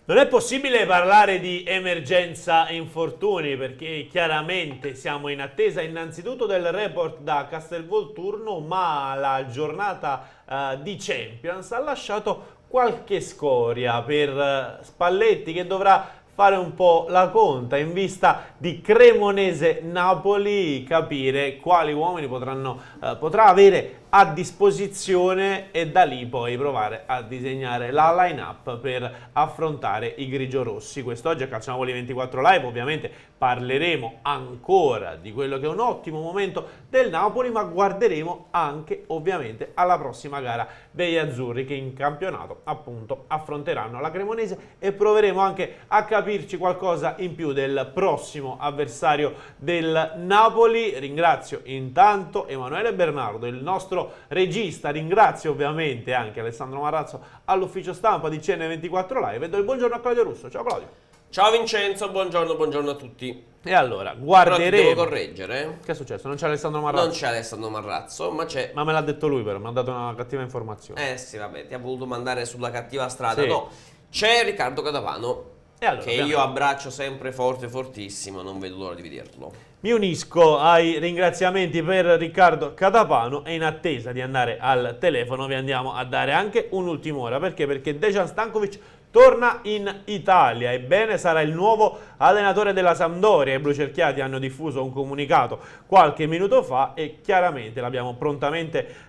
Non è possibile parlare di emergenza infortuni perché chiaramente siamo in attesa innanzitutto del report da Castelvolturno, ma la giornata di Champions ha lasciato qualche scoria per Spalletti, che dovrà fare un po' la conta in vista di Cremonese-Napoli, capire quali uomini potrà avere a disposizione e da lì poi provare a disegnare la line-up per affrontare i grigiorossi. Quest'oggi a Calciopoli 24 Live ovviamente parleremo ancora di quello che è un ottimo momento del Napoli, ma guarderemo anche ovviamente alla prossima gara degli azzurri, che in campionato appunto affronteranno la Cremonese, e proveremo anche a capirci qualcosa in più del prossimo avversario del Napoli. Ringrazio intanto Emanuele Bernardo, il nostro regista, ringrazio ovviamente anche Alessandro Marrazzo all'ufficio stampa di CN24 Live e do il buongiorno a Claudio Russo. Ciao Claudio. Ciao Vincenzo, buongiorno a tutti. E allora, guarderemo. Però ti devo correggere. Che è successo? Non c'è Alessandro Marrazzo? Non c'è Alessandro Marrazzo, ma c'è... Ma me l'ha detto lui, però mi ha dato una cattiva informazione. Sì, vabbè, ti ha voluto mandare sulla cattiva strada. Sì. No, c'è Riccardo Catapano, E allora, che io abbraccio sempre forte, fortissimo, non vedo l'ora di vederlo. Mi unisco ai ringraziamenti per Riccardo Catapano e in attesa di andare al telefono vi andiamo a dare anche un'ultima ora. Perché? Perché Dejan Stankovic torna in Italia. Ebbene, sarà il nuovo allenatore della Sampdoria. I blucerchiati hanno diffuso un comunicato qualche minuto fa e chiaramente l'abbiamo prontamente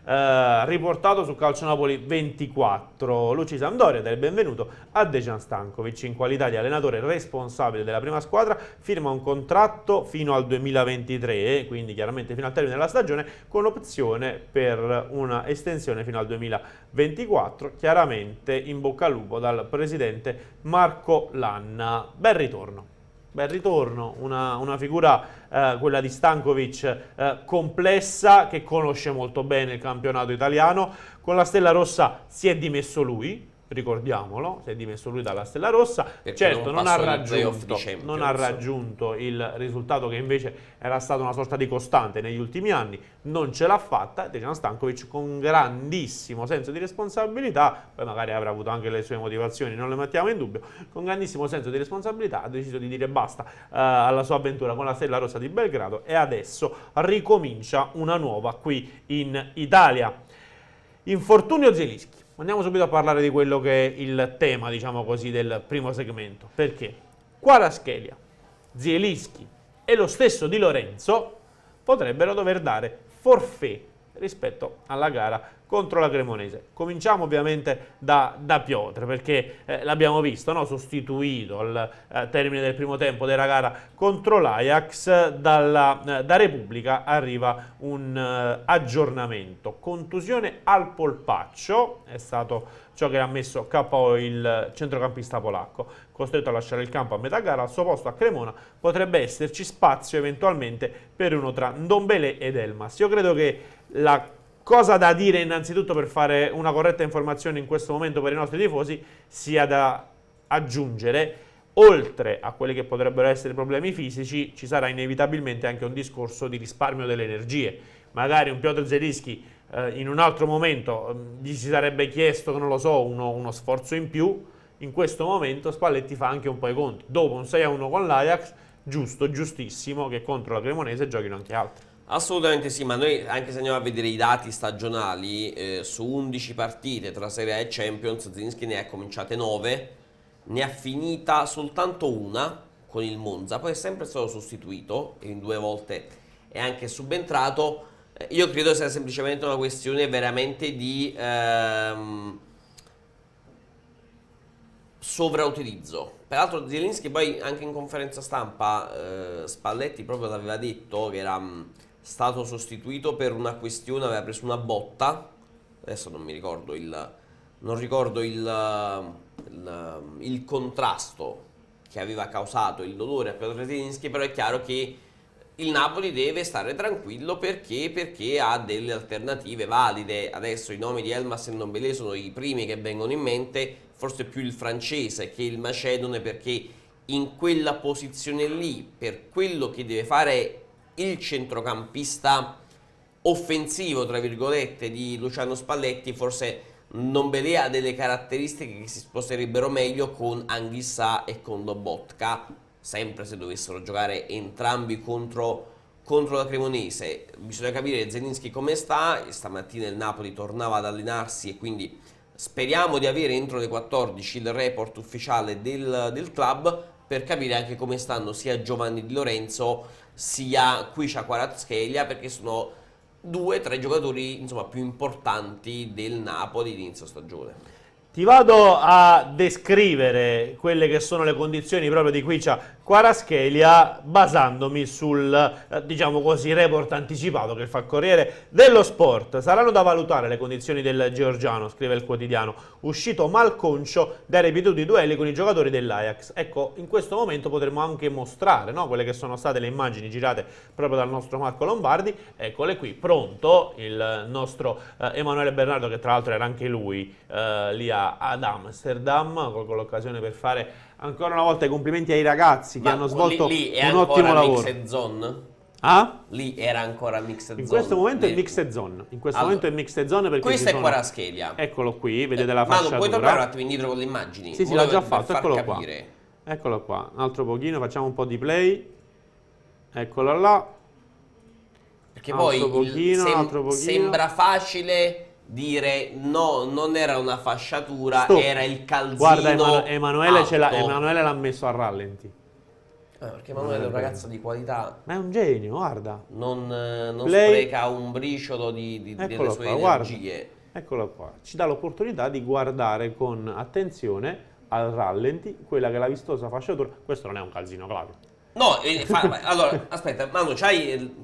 riportato su Calcio Napoli 24. Luci Sampdoria dà il benvenuto a Dejan Stankovic in qualità di allenatore responsabile della prima squadra. Firma un contratto fino al 2023, quindi chiaramente fino al termine della stagione, con opzione per una estensione fino al 2024. Chiaramente in bocca al lupo dal presidente Marco Lanna. Bel ritorno, una figura, quella di Stankovic, complessa, che conosce molto bene il campionato italiano. Con la Stella Rossa si è dimesso lui, ricordiamolo, si è dimesso lui dalla Stella Rossa. Perché certo non ha non raggiunto il risultato che invece era stato una sorta di costante negli ultimi anni, non ce l'ha fatta. Dejan Stankovic, con grandissimo senso di responsabilità, poi magari avrà avuto anche le sue motivazioni, non le mettiamo in dubbio, con grandissimo senso di responsabilità ha deciso di dire basta alla sua avventura con la Stella Rossa di Belgrado e adesso ricomincia una nuova qui in Italia. Infortunio Zielinski. Andiamo subito a parlare di quello che è il tema, diciamo così, del primo segmento. Perché Kvaratskhelia, Zielinski e lo stesso Di Lorenzo potrebbero dover dare forfait rispetto alla gara contro la Cremonese. Cominciamo ovviamente da Piotr, perché l'abbiamo visto, no? Sostituito al termine del primo tempo della gara contro l'Ajax. Da Repubblica arriva un aggiornamento. Contusione al polpaccio è stato ciò che ha messo KO il centrocampista polacco, costretto a lasciare il campo a metà gara. Al suo posto a Cremona potrebbe esserci spazio eventualmente per uno tra Ndombele ed Elmas. Io credo che la cosa da dire innanzitutto, per fare una corretta informazione in questo momento per i nostri tifosi, sia da aggiungere, oltre a quelli che potrebbero essere problemi fisici, ci sarà inevitabilmente anche un discorso di risparmio delle energie. Magari un Piotr Zielinski in un altro momento gli si sarebbe chiesto, non lo so, uno sforzo in più. In questo momento Spalletti fa anche un po' i conti. Dopo un 6-1 con l'Ajax, giustissimo che contro la Cremonese giochino anche altri. Assolutamente sì, ma noi, anche se andiamo a vedere i dati stagionali, su 11 partite tra Serie A e Champions, Zielinski ne ha cominciate 9, ne ha finita soltanto una con il Monza, poi è sempre stato sostituito e in 2 volte è anche subentrato. Io credo sia semplicemente una questione veramente di sovrautilizzo. Peraltro Zielinski poi anche in conferenza stampa Spalletti proprio l'aveva detto che era stato sostituito per una questione, aveva preso una botta, adesso non ricordo il contrasto che aveva causato il dolore a Piotr Zielinski, però è chiaro che il Napoli deve stare tranquillo perché ha delle alternative valide. Adesso i nomi di Elmas e Ndombele sono i primi che vengono in mente, forse più il francese che il macedone, perché in quella posizione lì, per quello che deve fare il centrocampista offensivo, tra virgolette, di Luciano Spalletti, forse Ndombele ha delle caratteristiche che si sposerebbero meglio con Anghissà e con Lobotka, sempre se dovessero giocare entrambi contro la Cremonese. Bisogna capire Zielinski come sta. Stamattina il Napoli tornava ad allenarsi e quindi speriamo di avere entro le 14 il report ufficiale del club per capire anche come stanno sia Giovanni Di Lorenzo sia Khvicha Kvaratskhelia, perché sono 2-3 giocatori insomma più importanti del Napoli di inizio stagione. Ti vado a descrivere quelle che sono le condizioni proprio di Khvicha Kvaratskhelia basandomi sul, diciamo così, report anticipato che fa il Corriere dello Sport. Saranno da valutare le condizioni del georgiano, scrive il quotidiano, uscito malconcio dai ripetuti duelli con i giocatori dell'Ajax. Ecco, in questo momento potremmo anche mostrare, no, quelle che sono state le immagini girate proprio dal nostro Marco Lombardi. Eccole qui, pronto il nostro Emanuele Bernardo, che tra l'altro era anche lui lì ad Amsterdam, colgo l'occasione per fare ancora una volta i complimenti ai ragazzi che hanno svolto un ottimo lavoro. Mixed zone? Ah? Lì era ancora mixed zone. In questo momento è mixed zone. In questo momento è mixed zone perché questa è Kvaratskhelia. Eccolo qui, vedete la fasciatura. Ma non puoi tornare un attimo indietro con le immagini? Sì, l'ha già fatto, eccolo capire. Qua. Eccolo qua, un altro pochino, facciamo un po' di play. Eccolo là. Perché poi sembra facile dire no, non era una fasciatura, era il calzino. Guarda, Emanuele l'ha messo a rallenti. Perché Emanuele è un ragazzo di qualità. Ma è un genio, guarda. Non spreca un briciolo delle sue energie. Eccolo qua. Ci dà l'opportunità di guardare con attenzione al rallenti quella che è la vistosa fasciatura. Questo non è un calzino, Claudio. No, allora, aspetta, Manu,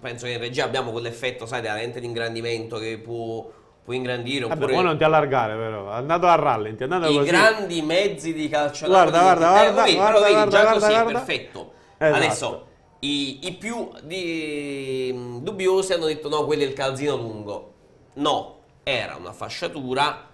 penso che in regia abbiamo quell'effetto, sai, della lente di ingrandimento che può ingrandire, oppure... Vabbè, non ti allargare però, è andato a rallenti, è andato I così. grandi mezzi di calcio. Guarda, perfetto. Esatto. Adesso, i più dubbiosi hanno detto no, quello è il calzino lungo. No, era una fasciatura.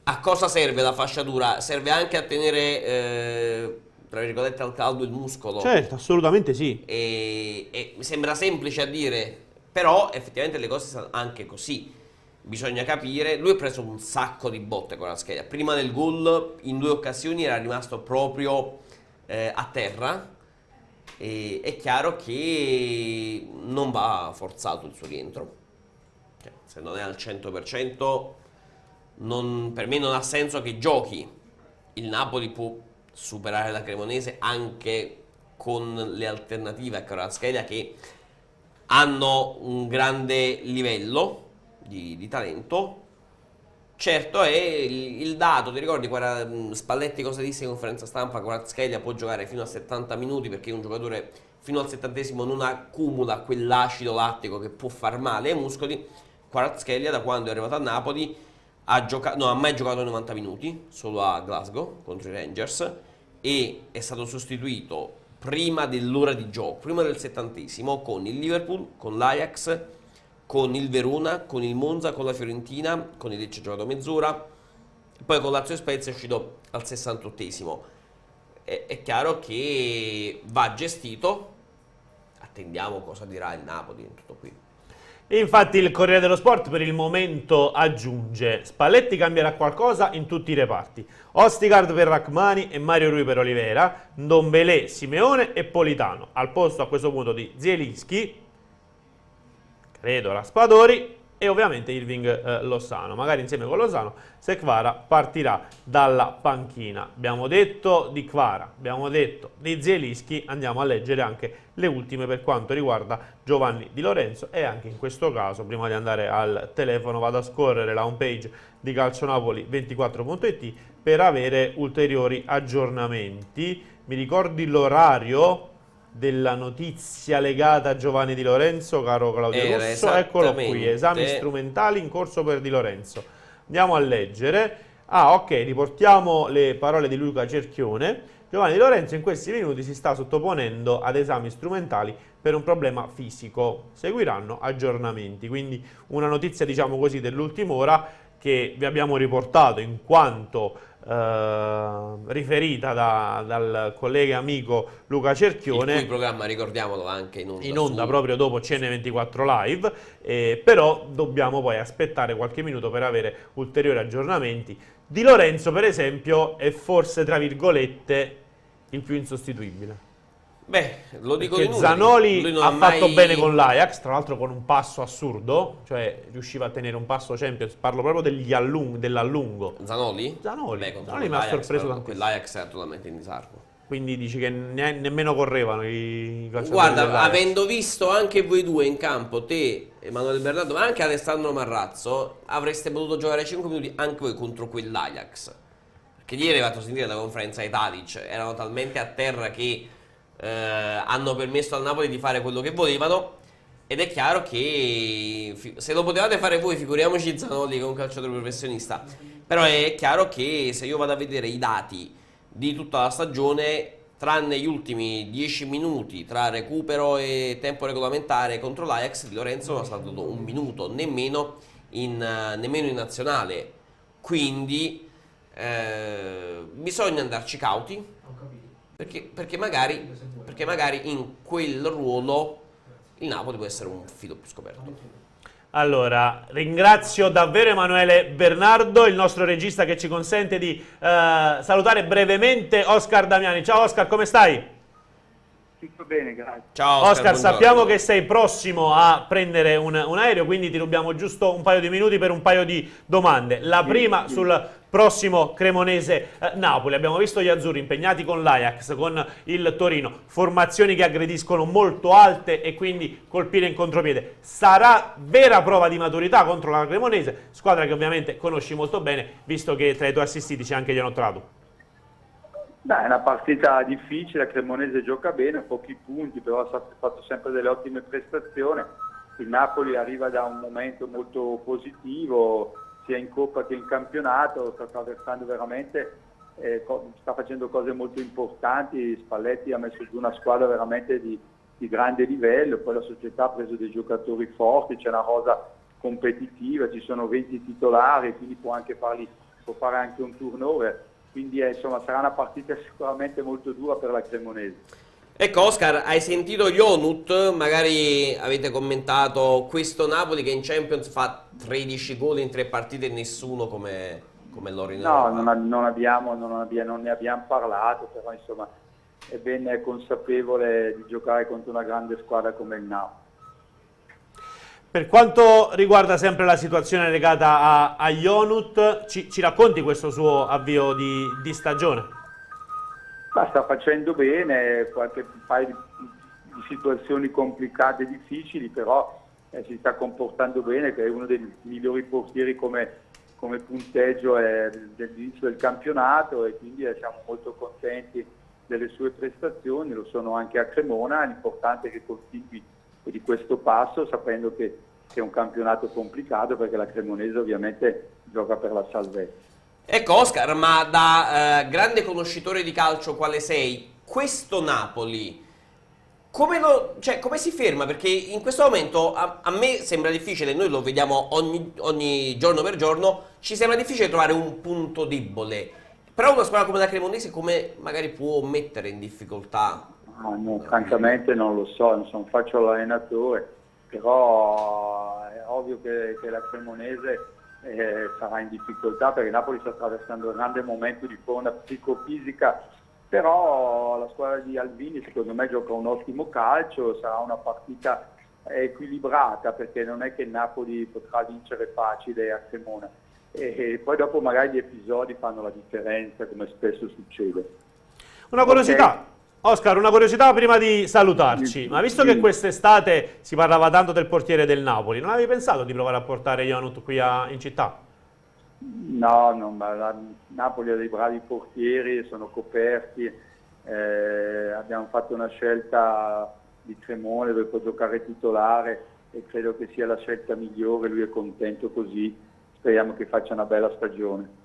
A cosa serve la fasciatura? Serve anche a tenere, tra virgolette, al caldo il muscolo. Certo, assolutamente sì. E sembra semplice a dire, però effettivamente le cose sono anche così. Bisogna capire, lui ha preso un sacco di botte con la scheda. Prima del gol, in 2 occasioni, era rimasto proprio a terra. E è chiaro che non va forzato il suo rientro. Cioè, se non è al 100%, per me non ha senso che giochi. Il Napoli può superare la Cremonese anche con le alternative a Kvaratskhelia, che hanno un grande livello di talento. Certo è il dato, ti ricordi Spalletti cosa disse in conferenza stampa? Kvaratskhelia può giocare fino a 70 minuti perché un giocatore fino al 70esimo non accumula quell'acido lattico che può far male ai muscoli. Kvaratskhelia, da quando è arrivato a Napoli, non ha mai giocato 90 minuti, solo a Glasgow contro i Rangers, e è stato sostituito prima dell'ora di gioco, prima del 70esimo, con il Liverpool, con l'Ajax, con il Verona, con il Monza, con la Fiorentina, con il Lecce ha giocato mezz'ora, poi con Lazio e Spezia è uscito al 68esimo. È chiaro che va gestito, attendiamo cosa dirà il Napoli in tutto qui. Infatti il Corriere dello Sport per il momento aggiunge: Spalletti cambierà qualcosa in tutti i reparti. Ostigard per Rachmani e Mario Rui per Olivera, Ndombele, Simeone e Politano. Al posto a questo punto di Zielinski, credo Raspadori e ovviamente Irving Lozano. Magari insieme con Lozano, se Kvara partirà dalla panchina. Abbiamo detto di Kvara, abbiamo detto di Zielinski, andiamo a leggere anche le ultime per quanto riguarda Giovanni Di Lorenzo, e anche in questo caso, prima di andare al telefono, vado a scorrere la homepage di calcionapoli24.it per avere ulteriori aggiornamenti. Mi ricordi l'orario della notizia legata a Giovanni Di Lorenzo, caro Claudio Russo? Eccolo qui: esami strumentali in corso per Di Lorenzo. Andiamo a leggere. Ok, riportiamo le parole di Luca Cerchione. Giovanni Di Lorenzo in questi minuti si sta sottoponendo ad esami strumentali per un problema fisico. Seguiranno aggiornamenti, quindi una notizia, diciamo così, dell'ultima ora, che vi abbiamo riportato in quanto riferita dal collega amico Luca Cerchione, il cui programma, ricordiamolo, anche in onda proprio dopo CN24 Live, però dobbiamo poi aspettare qualche minuto per avere ulteriori aggiornamenti. Di Lorenzo, per esempio, è forse, tra virgolette, il più insostituibile. Beh, lo dico Perché di numeri. Zanoli Lui ha non fatto mai... bene con l'Ajax, tra l'altro con un passo assurdo, cioè riusciva a tenere un passo Champions, parlo proprio dell'allungo. Zanoli? Zanoli, Beh, contro Zanoli mi ha quell'Ajax, sorpreso però, tantissimo. quell'Ajax era totalmente in disarmo. Quindi dici che nemmeno correvano i calciatori Guarda, dell'Ajax. avendo visto anche voi due in campo, te, Emanuele Bernardo, ma anche Alessandro Marrazzo, avreste potuto giocare 5 minuti anche voi contro quell'Ajax. Perché ieri avete fatto sentire la conferenza ai Tadic, erano talmente a terra che hanno permesso al Napoli di fare quello che volevano. Ed è chiaro che se lo potevate fare voi, figuriamoci Zanoli, che è un calciatore professionista. Però è chiaro che se io vado a vedere i dati di tutta la stagione, tranne gli ultimi 10 minuti tra recupero e tempo regolamentare contro l'Ajax, Di Lorenzo non ha stato un minuto nemmeno in nazionale. Quindi bisogna andarci cauti, perché magari in quel ruolo il Napoli può essere un filo più scoperto. Allora, ringrazio davvero Emanuele Bernardo, il nostro regista, che ci consente di salutare brevemente Oscar Damiani. Ciao Oscar, come stai? Tutto bene, grazie. Ciao Oscar, sappiamo che sei prossimo a prendere un aereo, quindi ti rubiamo giusto un paio di minuti per un paio di domande. La prima sul prossimo Cremonese-Napoli. Abbiamo visto gli azzurri impegnati con l'Ajax, con il Torino, formazioni che aggrediscono molto alte e quindi colpire in contropiede. Sarà vera prova di maturità contro la Cremonese, squadra che ovviamente conosci molto bene, visto che tra i tuoi assistiti c'è anche Ianotrato. È una partita difficile, la Cremonese gioca bene, pochi punti, però ha fatto sempre delle ottime prestazioni. Il Napoli arriva da un momento molto positivo, sia in Coppa che in campionato, sta attraversando veramente, sta facendo cose molto importanti. Spalletti ha messo giù una squadra veramente di grande livello, poi la società ha preso dei giocatori forti, c'è una rosa competitiva, ci sono 20 titolari, quindi può fare anche un turnover. Quindi insomma sarà una partita sicuramente molto dura per la Cremonese. Ecco Oscar, hai sentito Ionut? Magari avete commentato questo Napoli che in Champions fa 13 gol in 3 partite e nessuno come loro in Europa. No, non ne abbiamo parlato, però insomma è ben consapevole di giocare contro una grande squadra come il Napoli. Per quanto riguarda sempre la situazione legata a Ionut, ci racconti questo suo avvio di stagione? Sta facendo bene, qualche paio di situazioni complicate e difficili, però si sta comportando bene, che è uno dei migliori portieri come punteggio dell'inizio del campionato, e quindi siamo molto contenti delle sue prestazioni, lo sono anche a Cremona. L'importante è che continui di questo passo, sapendo che è un campionato complicato, perché la Cremonese ovviamente gioca per la salvezza. Ecco Oscar, ma da grande conoscitore di calcio quale sei, questo Napoli come si ferma? Perché in questo momento a me sembra difficile, noi lo vediamo ogni giorno per giorno, ci sembra difficile trovare un punto debole. Però una squadra come la Cremonese come magari può mettere in difficoltà? No, francamente non lo so, non faccio l'allenatore, però è ovvio che la Cremonese sarà in difficoltà, perché Napoli sta attraversando un grande momento di forma psicofisica, però la squadra di Alvini secondo me gioca un ottimo calcio, sarà una partita equilibrata, perché non è che il Napoli potrà vincere facile a Cremona, e poi dopo magari gli episodi fanno la differenza, come spesso succede. Una curiosità, okay. Oscar, una curiosità prima di salutarci, ma visto che quest'estate si parlava tanto del portiere del Napoli, non avevi pensato di provare a portare Ionut qui in città? No, ma Napoli ha dei bravi portieri, sono coperti, abbiamo fatto una scelta di Cremone dove può giocare titolare e credo che sia la scelta migliore, lui è contento così, speriamo che faccia una bella stagione.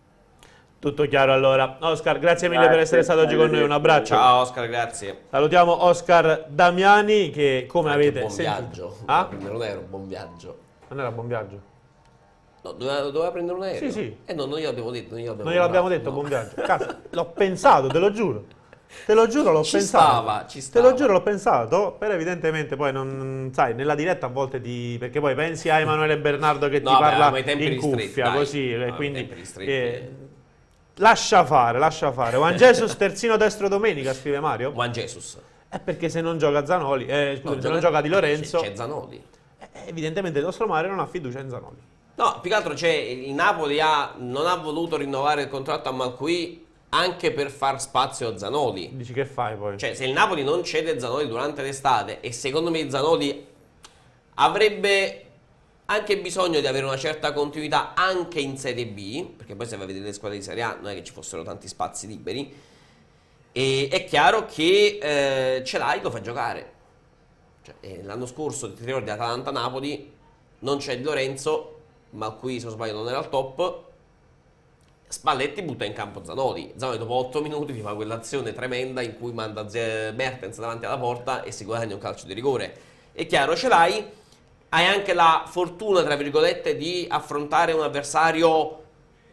Tutto chiaro allora. Oscar, grazie mille per essere stato oggi con noi, un abbraccio. Ciao Oscar, grazie. Salutiamo Oscar Damiani che come anche avete buon sentito... viaggio. Ah? Non era un buon viaggio. Non era buon viaggio? No, doveva prendere un aereo. Sì, sì. E non gliel'abbiamo detto. Non Non gliel'abbiamo detto, no. buon viaggio. Cazzo, l'ho pensato, te lo giuro. Te lo giuro, l'ho Ci pensato. stava, ci Te stava. lo giuro, l'ho pensato, però evidentemente poi non sai, nella diretta a volte perché poi pensi a Emanuele Bernardo che ti No, parla ma i tempi in ristretti, cuffia, dai. così, No, e i quindi tempi ristretti. lascia fare, lascia fare. Juan Jesus terzino destro domenica, scrive Mario. Juan Jesus. È perché se non gioca Zanoli, scusa, No, se non gioca Di Lorenzo, C'è Zanoli. evidentemente il nostro Mario non ha fiducia in Zanoli. No, più che altro il Napoli non ha voluto rinnovare il contratto a Malcuì anche per far spazio a Zanoli. Dici che fai poi? Cioè, se il Napoli non cede Zanoli durante l'estate, e secondo me Zanoli avrebbe anche bisogno di avere una certa continuità anche in Serie B, perché poi se vai a vedere le squadre di Serie A non è che ci fossero tanti spazi liberi, e è chiaro che ce l'hai, lo fai giocare. Cioè, l'anno scorso, ti ricordi, Atalanta-Napoli, non c'è Di Lorenzo, ma qui se non sbaglio non era al top. Spalletti butta in campo Zanoli. Zanoli dopo 8 minuti ti fa quell'azione tremenda in cui manda Mertens davanti alla porta e si guadagna un calcio di rigore. È chiaro, ce l'hai. Hai anche la fortuna, tra virgolette, di affrontare un avversario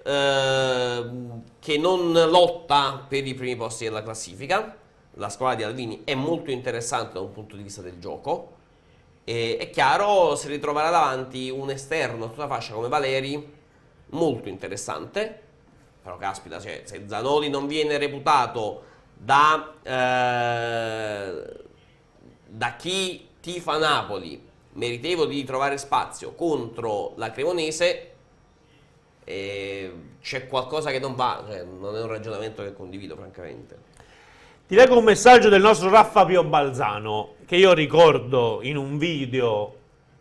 che non lotta per i primi posti della classifica. La squadra di Alvini è molto interessante da un punto di vista del gioco. E è chiaro, si ritroverà davanti un esterno a tutta fascia come Valeri, molto interessante. Però caspita, cioè, se Zanoli non viene reputato da chi tifa Napoli meritevole di trovare spazio contro la Cremonese, c'è qualcosa che non va, cioè, non è un ragionamento che condivido francamente. Ti leggo un messaggio del nostro Raffa Pio Balzano, che io ricordo in un video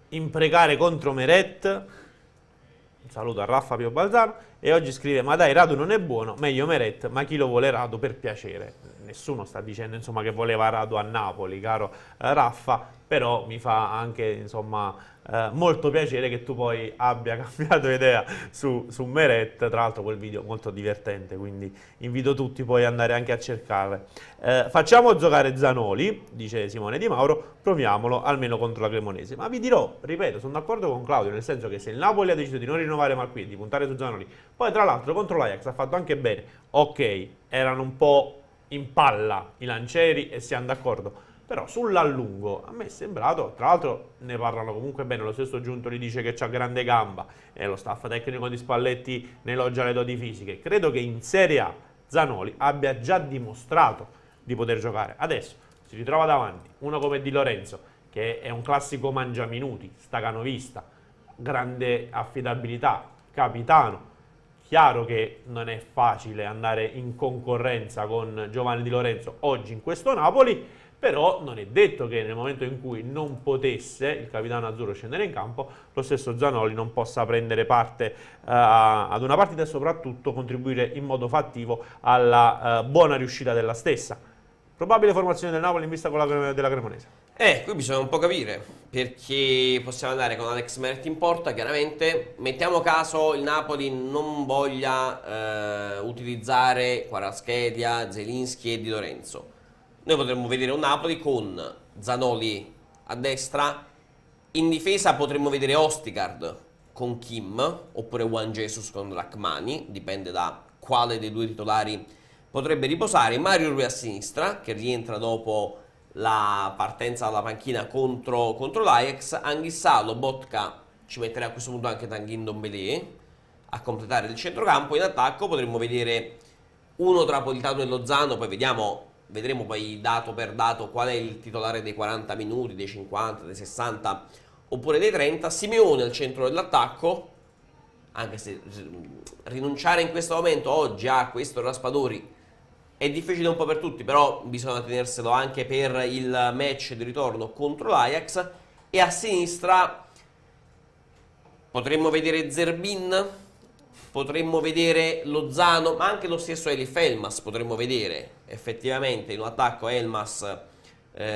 imprecare contro Meret. Un saluto a Raffa Pio Balzano. E oggi scrive: ma dai, Radu non è buono, meglio Meret, ma chi lo vuole Radu per piacere? Nessuno sta dicendo insomma che voleva Radu a Napoli, caro Raffa, però mi fa anche insomma molto piacere che tu poi abbia cambiato idea su Meret. Tra l'altro quel video molto divertente, quindi invito tutti poi ad andare anche a cercare. Facciamo giocare Zanoli, dice Simone Di Mauro, proviamolo almeno contro la Cremonese. Ma vi dirò, ripeto, sono d'accordo con Claudio, nel senso che se il Napoli ha deciso di non rinnovare Malquin, di puntare su Zanoli, poi tra l'altro contro l'Ajax ha fatto anche bene, ok, erano un po' in palla i lancieri e siamo d'accordo, però sull'allungo a me è sembrato, tra l'altro ne parlano comunque bene, lo stesso Giuntoli dice che c'ha grande gamba e lo staff tecnico di Spalletti ne elogia le doti fisiche. Credo che in Serie A Zanoli abbia già dimostrato di poter giocare. Adesso si ritrova davanti uno come Di Lorenzo, che è un classico mangiaminuti, stacanovista, grande affidabilità, capitano. Chiaro che non è facile andare in concorrenza con Giovanni Di Lorenzo oggi in questo Napoli, però non è detto che nel momento in cui non potesse il capitano azzurro scendere in campo, lo stesso Zanoli non possa prendere parte ad una partita e soprattutto contribuire in modo fattivo alla buona riuscita della stessa. Probabile formazione del Napoli in vista della Cremonese. Qui bisogna un po' capire, perché possiamo andare con Alex Meret in porta, chiaramente. Mettiamo caso il Napoli non voglia utilizzare Kvaratskhelia, Zelinski e Di Lorenzo. Noi potremmo vedere un Napoli con Zanoli a destra, in difesa potremmo vedere Ostigard con Kim, oppure Juan Jesus con Rachmani, dipende da quale dei due titolari potrebbe riposare. Mario Rui a sinistra, che rientra dopo la partenza dalla panchina contro l'Ajax. Anghissà, Lobotka, ci metterà a questo punto anche Tanguy Ndombele a completare il centrocampo. In attacco potremmo vedere uno tra Politano e Lozano, poi vedremo poi dato per dato qual è il titolare dei 40 minuti, dei 50, dei 60 oppure dei 30. Simeone al centro dell'attacco, anche se rinunciare in questo momento oggi a questo Raspadori è difficile un po' per tutti, però bisogna tenerselo anche per il match di ritorno contro l'Ajax. E a sinistra potremmo vedere Zerbin, potremmo vedere Lozano, ma anche lo stesso Elif Elmas potremmo vedere. Effettivamente in un attacco Elmas,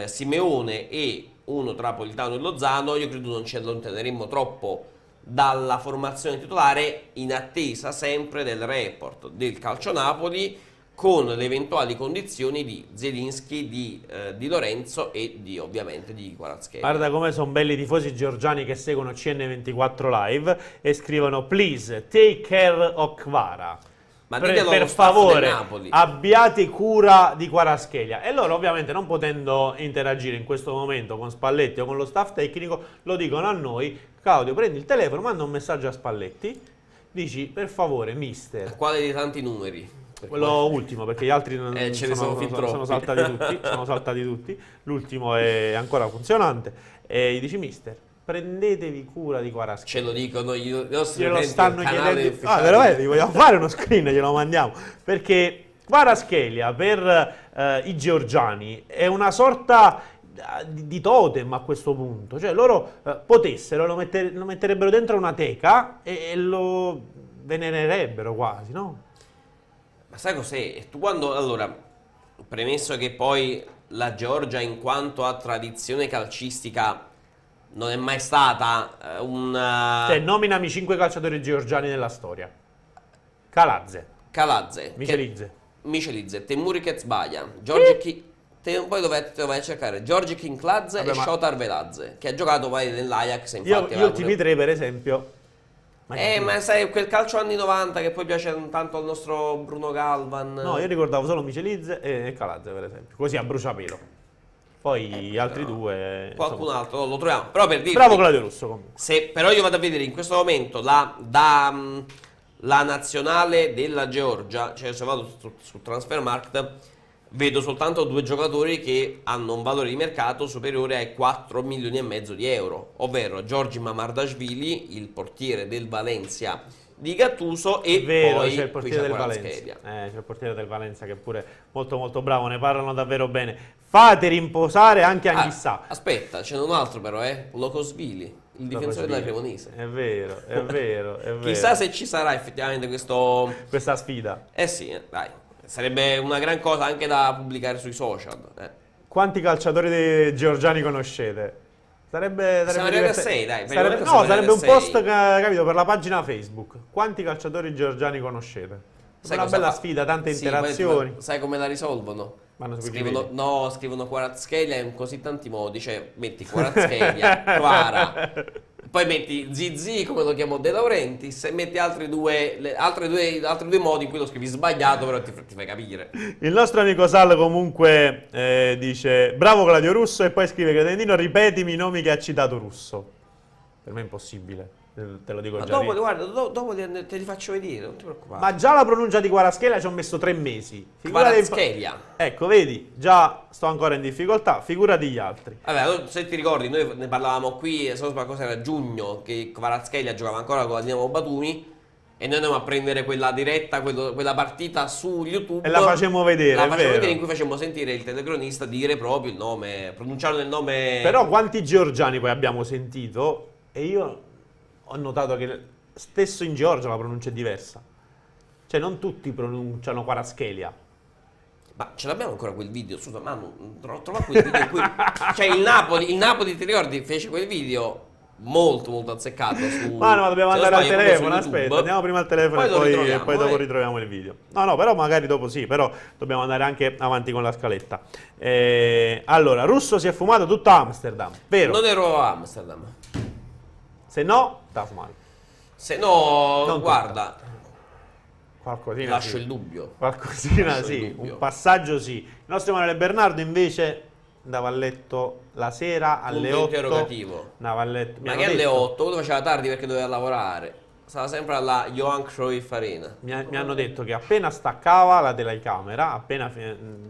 Simeone e uno tra Politano e Lozano. Io credo non ci allontaneremmo troppo dalla formazione titolare, in attesa sempre del report del Calcio Napoli con le eventuali condizioni di Zielinski, di Lorenzo e ovviamente di Kvaratskhelia. Guarda come sono belli i tifosi georgiani che seguono CN24 Live e scrivono please take care of Kvara. Ma Per favore abbiate cura di Kvaratskhelia. E loro ovviamente, non potendo interagire in questo momento con Spalletti o con lo staff tecnico, lo dicono a noi: Claudio, prendi il telefono, manda un messaggio a Spalletti, dici per favore mister, quale dei tanti numeri? quello ultimo, perché gli altri sono saltati tutti. L'ultimo è ancora funzionante. E gli dici mister, prendetevi cura di Kvaratskhelia. Ce lo dicono i nostri Glielo utenti stanno al canale chiedendo. ufficiale. Veramente, vogliamo fare uno screen, glielo mandiamo. Perché Kvaratskhelia per i georgiani è una sorta di totem a questo punto. Cioè loro potessero, lo metterebbero dentro una teca e lo venererebbero quasi, no? Ma sai cos'è? Tu quando, allora, premesso che poi la Georgia in quanto a tradizione calcistica non è mai stata Cioè, nominami 5 calciatori georgiani nella storia. Kaladze, Michelidze, Temuri Kezbaia, poi dovete vai a cercare Georgi Kinkladze e Shotar Veladze, che ha giocato poi nell'Ajax. Gli ultimi tre, per esempio. Ma sai, quel calcio anni 90 che poi piace tanto al nostro Bruno Galvan. No, io ricordavo solo Michelidze e Kaladze, per esempio, così a bruciapelo. Poi gli altri due, qualcun altro lo troviamo. Però per dirti, bravo Claudio Russo comunque. Però io vado a vedere in questo momento la nazionale della Georgia, cioè se vado su Transfermarkt vedo soltanto 2 giocatori che hanno un valore di mercato superiore ai 4 milioni e mezzo di euro, ovvero Giorgi Mamardashvili, il portiere del Valencia di Gattuso, e poi c'è il portiere del Valencia. C'è il portiere del Valencia che è pure molto molto bravo, ne parlano davvero bene. Fate rimposare anche a chissà. Aspetta, c'è un altro però, Locosvili, il difensore della Cremonese. È vero, è vero. Chissà se ci sarà effettivamente questa sfida. Sì, dai. Sarebbe una gran cosa anche da pubblicare sui social. Quanti calciatori georgiani conoscete? Sarebbe a 6, dai. Sarebbe un post, capito, per la pagina Facebook. Quanti calciatori georgiani conoscete? Una bella sfida, tante interazioni. Sai come la risolvono? Scrivono Kvaratskhelia in così tanti modi. Cioè, metti Kvaratskhelia, Kvara, poi metti Zizi, come lo chiamo, De Laurentiis, e metti altri due modi in cui lo scrivi sbagliato, però ti fai capire. Il nostro amico Sal comunque dice bravo Claudio Russo, e poi scrive: Credendino, ripetimi i nomi che ha citato Russo. Per me è impossibile, te lo dico già. Dopo te li faccio vedere, non ti preoccupare. Ma già la pronuncia di Kvaratskhelia ci ho messo 3 mesi. Kvaratskhelia. Ecco, vedi, già sto ancora in difficoltà, figurati gli altri. Vabbè, se ti ricordi, noi ne parlavamo qui, se non so cosa era giugno, che Kvaratskhelia giocava ancora con la Dinamo Batumi, e noi andiamo a prendere quella diretta, quella partita su YouTube. E la facemmo vedere, in cui facemmo sentire il telecronista dire proprio il nome, pronunciare il nome. Però quanti georgiani poi abbiamo sentito? E io ho notato che stesso in Georgia la pronuncia è diversa. Cioè non tutti pronunciano Kvaratskhelia. Ma ce l'abbiamo ancora quel video? Scusa, ma non trovo quel video in cui... Cioè il Napoli, ti ricordi, fece quel video molto molto azzeccato su... Ma dobbiamo andare al telefono, aspetta, andiamo prima al telefono e poi dopo ritroviamo il video. No, però magari dopo sì, però dobbiamo andare anche avanti con la scaletta. Allora, Russo si è fumato tutto a Amsterdam, vero? Non ero a Amsterdam. Se no, Tasman. Se no, non guarda, qualcosina lascio il dubbio. Qualcosina sì, un passaggio sì. Il nostro Emanuele Bernardo invece andava a letto la sera alle 8. Interrogativo. Andava a letto. Ma che alle 8? Uno faceva tardi perché doveva lavorare. Stava sempre alla Johan Cruyff Arena. Mi hanno detto che appena staccava la telecamera, appena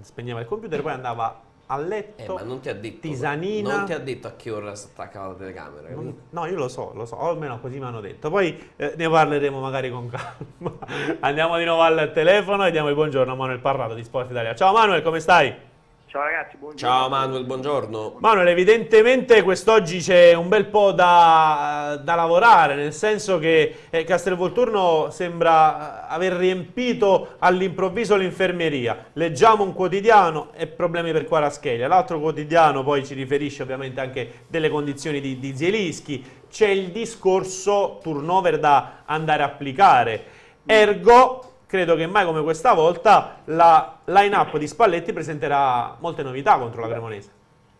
spegneva il computer, poi andava a letto, ma non ti ha detto, tisanina. Non ti ha detto a che ora staccava la telecamera, capito? No, io lo so, o almeno così mi hanno detto. Poi ne parleremo magari con calma. Andiamo di nuovo al telefono e diamo il buongiorno a Manuel Parrato di Sport Italia. Ciao Manuel, come stai? Ciao ragazzi, buongiorno. Ciao Manuel, buongiorno. Manuel, evidentemente quest'oggi c'è un bel po' da lavorare, nel senso che Castelvolturno sembra aver riempito all'improvviso l'infermeria. Leggiamo un quotidiano e problemi per Kvaratskhelia, l'altro quotidiano poi ci riferisce ovviamente anche delle condizioni di Zielinski. C'è il discorso turnover da andare a applicare, ergo credo che mai come questa volta la line-up di Spalletti presenterà molte novità contro la Cremonese.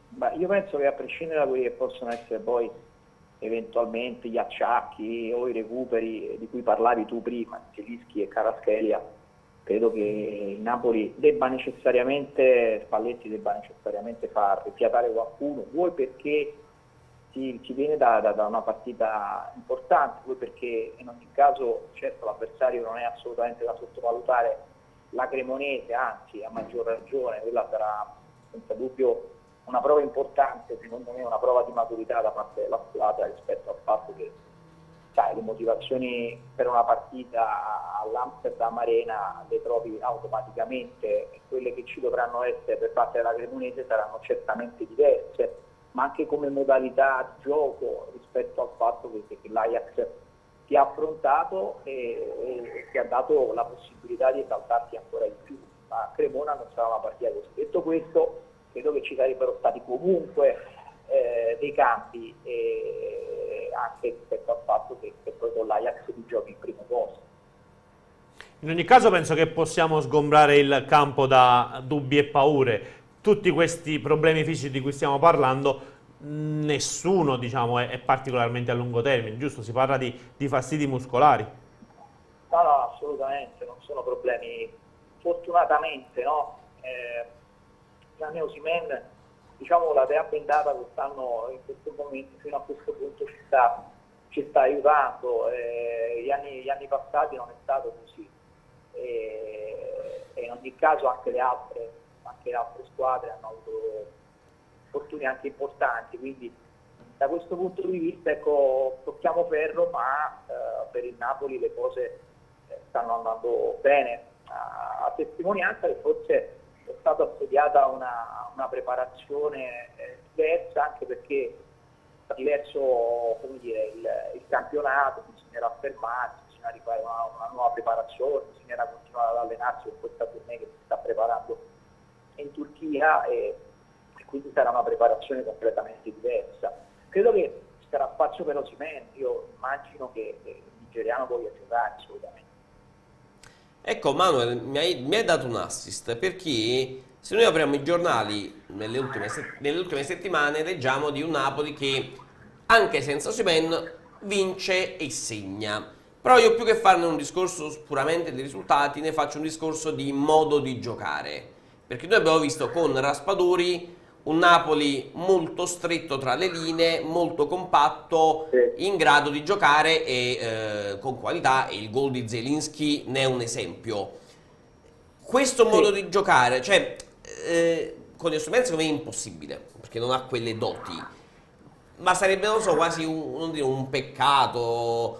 Beh, io penso che a prescindere da quelli che possono essere poi eventualmente gli acciacchi o i recuperi di cui parlavi tu prima, Zielinski e Kvaratskhelia, credo che il Napoli Spalletti debba necessariamente far rifiatare qualcuno, vuoi perché ci viene da una partita importante, vuoi perché in ogni caso certo l'avversario non è assolutamente da sottovalutare, la Cremonese, anzi a maggior ragione, quella sarà senza dubbio una prova importante, secondo me una prova di maturità da parte della squadra rispetto al fatto che le motivazioni per una partita all'Amsterdam Arena le trovi automaticamente, e quelle che ci dovranno essere per parte della Cremonese saranno certamente diverse, ma anche come modalità di gioco rispetto al fatto che l'Ajax ti ha affrontato e ti ha dato la possibilità di esaltarti ancora di più. Ma Cremona non sarà una partita così. Detto questo, credo che ci sarebbero stati comunque dei cambi anche rispetto al fatto che poi con l'Ajax ti giochi il primo posto. In ogni caso penso che possiamo sgombrare il campo da dubbi e paure. Tutti questi problemi fisici di cui stiamo parlando, nessuno diciamo è particolarmente a lungo termine, giusto? Si parla di fastidi muscolari. No, assolutamente, non sono problemi, fortunatamente, no? Gianni Osimhen, diciamo, la terra bendata quest'anno, in questo momento, fino a questo punto ci sta aiutando, gli anni passati non è stato così, e in ogni caso anche le altre squadre hanno avuto fortuni anche importanti, quindi da questo punto di vista, ecco, tocchiamo ferro, ma per il Napoli le cose stanno andando bene, a testimonianza che forse è stata studiata una preparazione diversa, anche perché è diverso, come dire, il campionato, bisognerà fermarsi, bisogna rifare una nuova preparazione, bisognerà continuare ad allenarsi con questa tournée che si sta preparando in Turchia, e quindi sarà una preparazione completamente diversa. Credo che ci sarà spazio per Osimhen, io immagino che il nigeriano voglia giocare assolutamente. Ecco Manuel, mi hai dato un assist, perché se noi apriamo i giornali nelle ultime settimane leggiamo di un Napoli che anche senza Osimhen vince e segna. Però io, più che farne un discorso puramente di risultati, ne faccio un discorso di modo di giocare, perché noi abbiamo visto con Raspadori un Napoli molto stretto tra le linee, molto compatto, in grado di giocare e con qualità, e il gol di Zielinski ne è un esempio. Questo modo di giocare, cioè, con gli strumenti secondo me è impossibile, perché non ha quelle doti, ma sarebbe, non so, quasi un peccato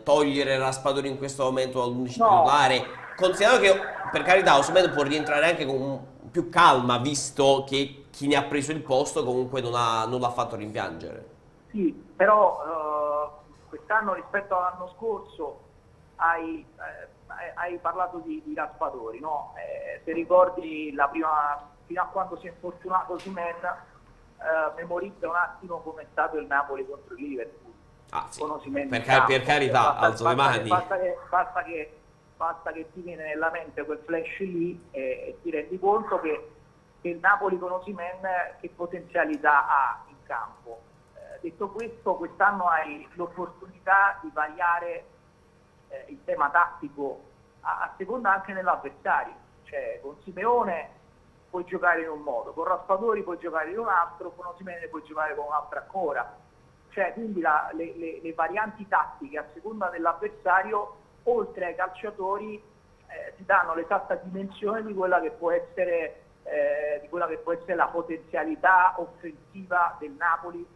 togliere Raspadori in questo momento dall'11 titolare, considerato che, per carità, Osimhen può rientrare anche con più calma, visto che chi ne ha preso il posto comunque non l'ha fatto rimpiangere. Sì, però quest'anno rispetto all'anno scorso hai parlato di Raspadori, no? Se ricordi la prima, fino a quando si è infortunato Osimhen, memorizza un attimo come è stato il Napoli contro il Liverpool. Ah, sì. Con Osimhen Per carità, alzo le mani. Basta che ti viene nella mente quel flash lì e ti rendi conto che il Napoli con Osimhen che potenzialità ha in campo. Detto questo, quest'anno hai l'opportunità di variare il tema tattico a seconda anche dell'avversario, cioè con Simeone puoi giocare in un modo, con Raspadori puoi giocare in un altro, con Osimhen puoi giocare con un altro ancora, cioè quindi le varianti tattiche a seconda dell'avversario, oltre ai calciatori, ti danno l'esatta dimensione di quella che può essere la potenzialità offensiva del Napoli,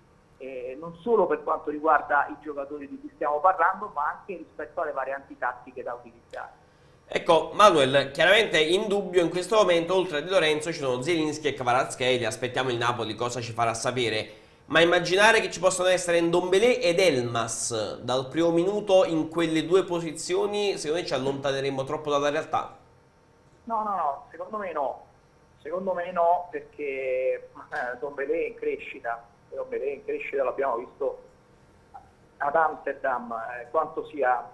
non solo per quanto riguarda i giocatori di cui stiamo parlando, ma anche rispetto alle varianti tattiche da utilizzare. Ecco Manuel, chiaramente in dubbio in questo momento, oltre a Di Lorenzo, ci sono Zielinski e Kvaratskhelia. Aspettiamo il Napoli cosa ci farà sapere, ma immaginare che ci possano essere Ndombélé ed Elmas dal primo minuto in quelle due posizioni, secondo me ci allontaneremo troppo dalla realtà. No, secondo me no, perché Ndombélé è in crescita, l'abbiamo visto ad Amsterdam, quanto sia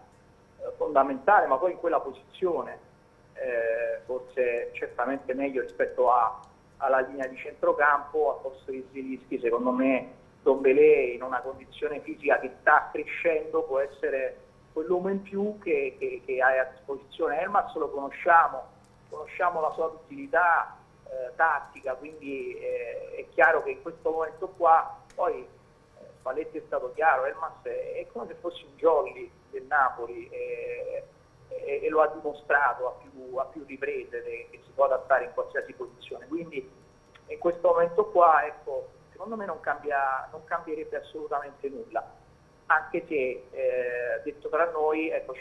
fondamentale, ma poi in quella posizione forse certamente meglio rispetto alla linea di centrocampo. A posto di Zielinski, secondo me Dombele in una condizione fisica che sta crescendo può essere quell'uomo in più che hai a disposizione. Elmas lo conosciamo la sua utilità tattica, quindi è chiaro che in questo momento qua, poi Spalletti è stato chiaro, Elmas è come se fosse un jolly del Napoli e lo ha dimostrato a più riprese che si può adattare in qualsiasi posizione, quindi in questo momento qua, ecco, secondo me non cambierebbe assolutamente nulla, anche se detto tra noi, ecco,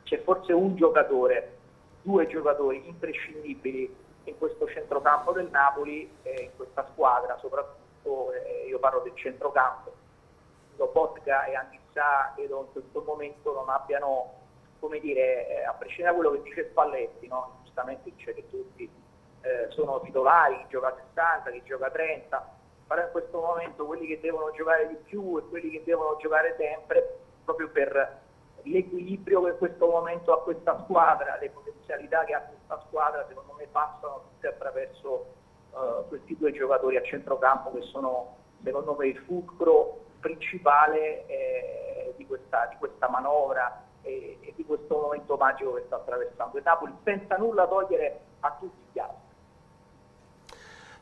c'è forse un giocatore, due giocatori imprescindibili in questo centrocampo del Napoli, in questa squadra, soprattutto io parlo del centrocampo. Lobotka e Anghissà credo in questo momento non abbiano, come dire, a prescindere da quello che dice Spalletti, no? Giustamente dice che tutti sono titolari, chi gioca 60, chi gioca 30, però in questo momento quelli che devono giocare di più e quelli che devono giocare sempre, proprio per l'equilibrio che in questo momento ha questa squadra, le potenzialità che ha questa squadra, secondo me passano tutte attraverso questi due giocatori a centrocampo che sono, secondo me, il fulcro principale di questa manovra e di questo momento magico che sta attraversando il Napoli, senza nulla togliere a tutti gli altri.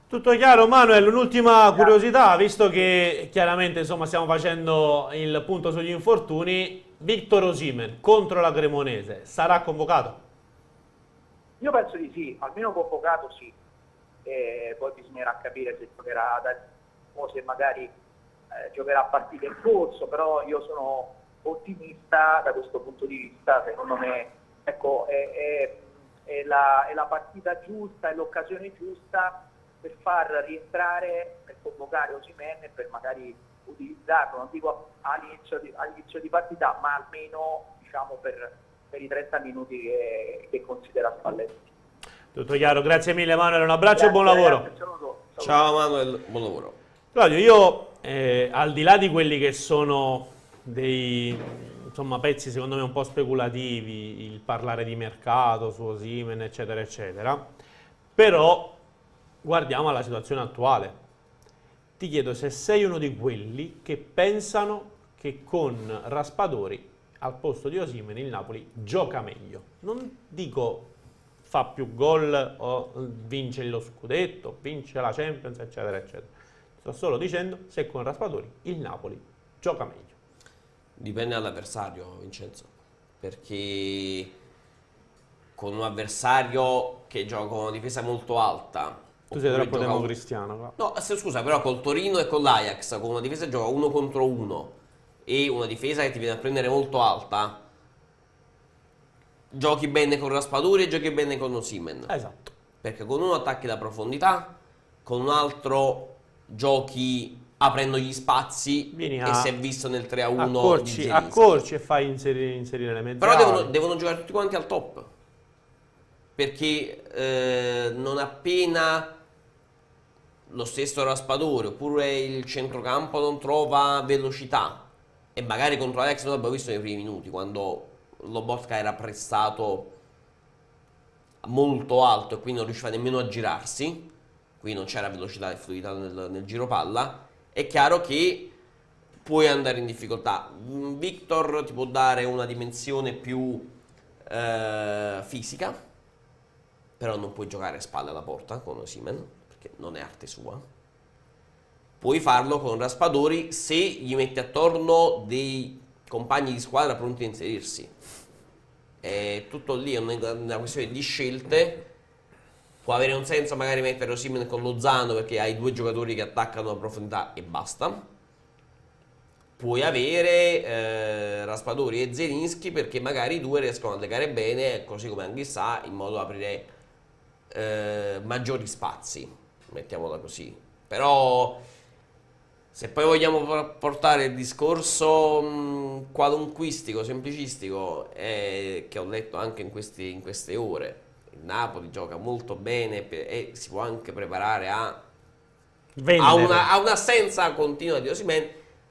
Tutto chiaro, Manuel. Un'ultima curiosità, visto che chiaramente insomma stiamo facendo il punto sugli infortuni, Victor Osimhen contro la Cremonese sarà convocato? Io penso di sì, almeno convocato sì, poi bisognerà capire se giocherà o se magari giocherà partite in corso, però io sono ottimista da questo punto di vista. Secondo me, ecco, è la partita giusta, è l'occasione giusta per far rientrare, per convocare Osimhen e per magari utilizzarlo, non dico all'inizio di partita, ma almeno, diciamo, per i 30 minuti che considera Spalletti. Tutto chiaro, grazie mille Manuel, un abbraccio e buon lavoro. Saluto. Ciao Manuel, buon lavoro. Claudio, io al di là di quelli che sono dei pezzi secondo me un po' speculativi, il parlare di mercato su Osimhen eccetera eccetera, però guardiamo alla situazione attuale. Ti chiedo se sei uno di quelli che pensano che con Raspadori al posto di Osimhen il Napoli gioca meglio. Non dico fa più gol o vince lo scudetto, vince la Champions eccetera eccetera. Sto solo dicendo se con Raspadori il Napoli gioca meglio. Dipende dall'avversario, Vincenzo, perché con un avversario che gioca con una difesa molto alta, tu sei troppo democristiano. No, scusa, però col Torino e con l'Ajax, con una difesa gioca 1 contro 1 e una difesa che ti viene a prendere molto alta, giochi bene con Raspadori e giochi bene con Osimhen. Esatto. Perché con uno attacchi la profondità, con un altro giochi aprendo gli spazi e si è visto nel 3-1 di Zielinski. Accorci e fai inserire le mezzali. Però devono giocare tutti quanti al top, perché non appena lo stesso Raspadori oppure il centrocampo non trova velocità, e magari contro Alex noi l'abbiamo visto nei primi minuti quando Lobotka era pressato molto alto e quindi non riusciva nemmeno a girarsi, qui non c'era velocità e fluidità nel giro palla, è chiaro che puoi andare in difficoltà. Victor ti può dare una dimensione più fisica, però non puoi giocare a spalle alla porta con Osimhen, perché non è arte sua. Puoi farlo con Raspadori se gli metti attorno dei compagni di squadra pronti a inserirsi. È tutto lì, è una questione di scelte. Può avere un senso magari mettere Osimhen con Lozano perché hai due giocatori che attaccano a profondità e basta. Puoi avere Raspadori e Zielinski perché magari i due riescono a legare bene, così come Anghissà, in modo da aprire maggiori spazi, mettiamola così. Però se poi vogliamo portare il discorso qualunquistico, semplicistico, che ho letto anche in queste ore, il Napoli gioca molto bene e si può anche preparare a un'assenza continua di Osimhen,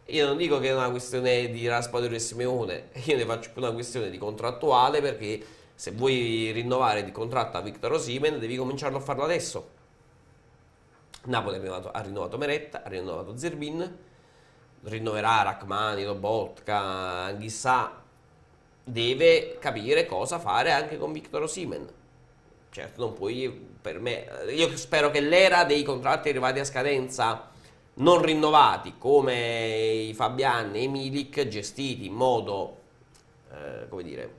Io non dico che è una questione di Raspadori e Simeone, io ne faccio più una questione di contrattuale, perché se vuoi rinnovare di contratto a Victor Osimhen devi cominciarlo a farlo adesso. Napoli ha rinnovato Meret, ha rinnovato Zerbin, rinnoverà Rachmani, Lobotka, Anghissà. Deve capire cosa fare anche con Victor Osimhen. Certo, non puoi, per me, io spero che l'era dei contratti arrivati a scadenza non rinnovati, come i Fabian e i Milik, gestiti in modo, come dire,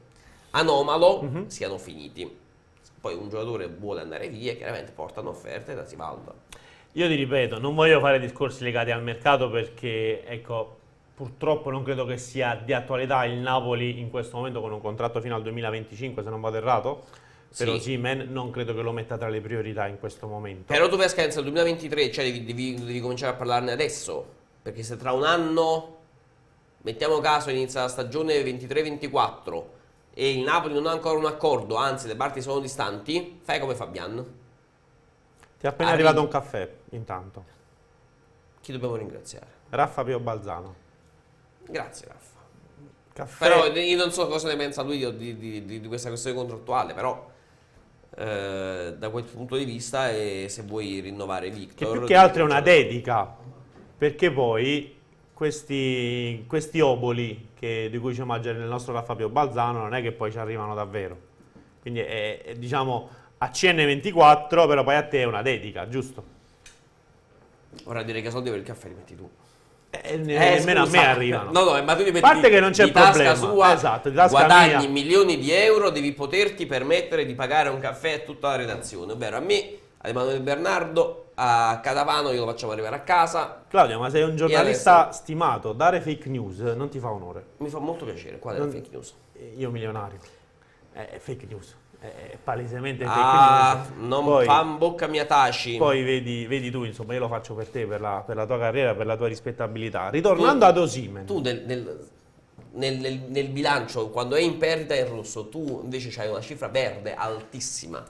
anomalo, siano finiti. Poi un giocatore vuole andare via, chiaramente portano offerte da si valuta. Io ti ripeto, non voglio fare discorsi legati al mercato perché, ecco, purtroppo non credo che sia di attualità il Napoli in questo momento con un contratto fino al 2025, se non vado errato. Per Osimhen non credo che lo metta tra le priorità in questo momento. Però tu vai a scadenza del 2023, cioè devi cominciare a parlarne adesso, perché se tra un anno, mettiamo caso, inizia la stagione 23-24 e il Napoli non ha ancora un accordo, anzi le parti sono distanti, fai come Fabian. Ti è appena arrivato un caffè, intanto. Chi dobbiamo ringraziare? Raffa Pio Balzano. Grazie Raffa. Caffè. Però io non so cosa ne pensa lui di questa questione contrattuale, però da quel punto di vista, se vuoi rinnovare Victor, che più che altro è una dedica, perché poi questi oboli di cui ci mangia il nostro Raffa Pio Balzano non è che poi ci arrivano davvero, quindi è diciamo a CN24, però poi a te è una dedica, giusto? Ora direi che soldi per il caffè li metti tu. Nemmeno a me arrivano. No, ma tu li metti a parte che non c'è di tasca problema sua, esatto, di tasca guadagni mia. milioni di euro, devi poterti permettere di pagare un caffè a tutta la redazione, ovvero a me, a Emanuele Bernardo, a Catapano, glielo facciamo arrivare a casa. Claudio, ma sei un giornalista stimato, dare fake news non ti fa onore. Mi fa molto piacere. Qual è la fake news? Io milionario. È fake news. È palesemente fake news. Non poi, fa in bocca mia taci. Poi vedi tu, insomma, io lo faccio per te, per la tua carriera, per la tua rispettabilità. Ritornando ad Osimhen. Tu nel bilancio, quando è in perdita in rosso, tu invece c'hai una cifra verde altissima.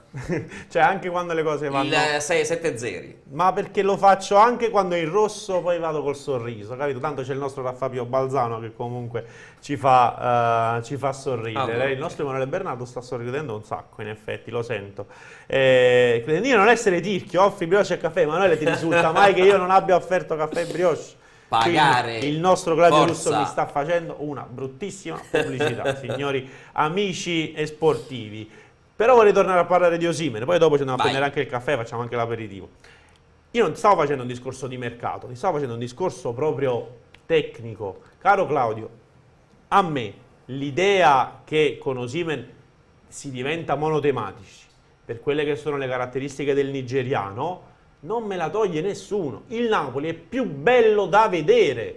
Cioè anche quando le cose vanno... Il 6-7-0. Ma perché lo faccio anche quando è in rosso, poi vado col sorriso, capito? Tanto c'è il nostro Raffa Pio Balzano che comunque ci fa sorridere. Allora. Il nostro Emanuele Bernardo sta sorridendo un sacco, in effetti, lo sento. Credendo non essere tirchio, offri brioche e caffè. Emanuele, ti risulta mai che io non abbia offerto caffè e brioche? Pagare. Quindi il nostro Claudio Forza. Russo mi sta facendo una bruttissima pubblicità, signori amici e sportivi. Però vorrei tornare a parlare di Osimhen, poi dopo ci andiamo a prendere anche il caffè, facciamo anche l'aperitivo. Io non stavo facendo un discorso di mercato, ti stavo facendo un discorso proprio tecnico. Caro Claudio, a me l'idea che con Osimhen si diventa monotematici per quelle che sono le caratteristiche del nigeriano non me la toglie nessuno. Il Napoli è più bello da vedere.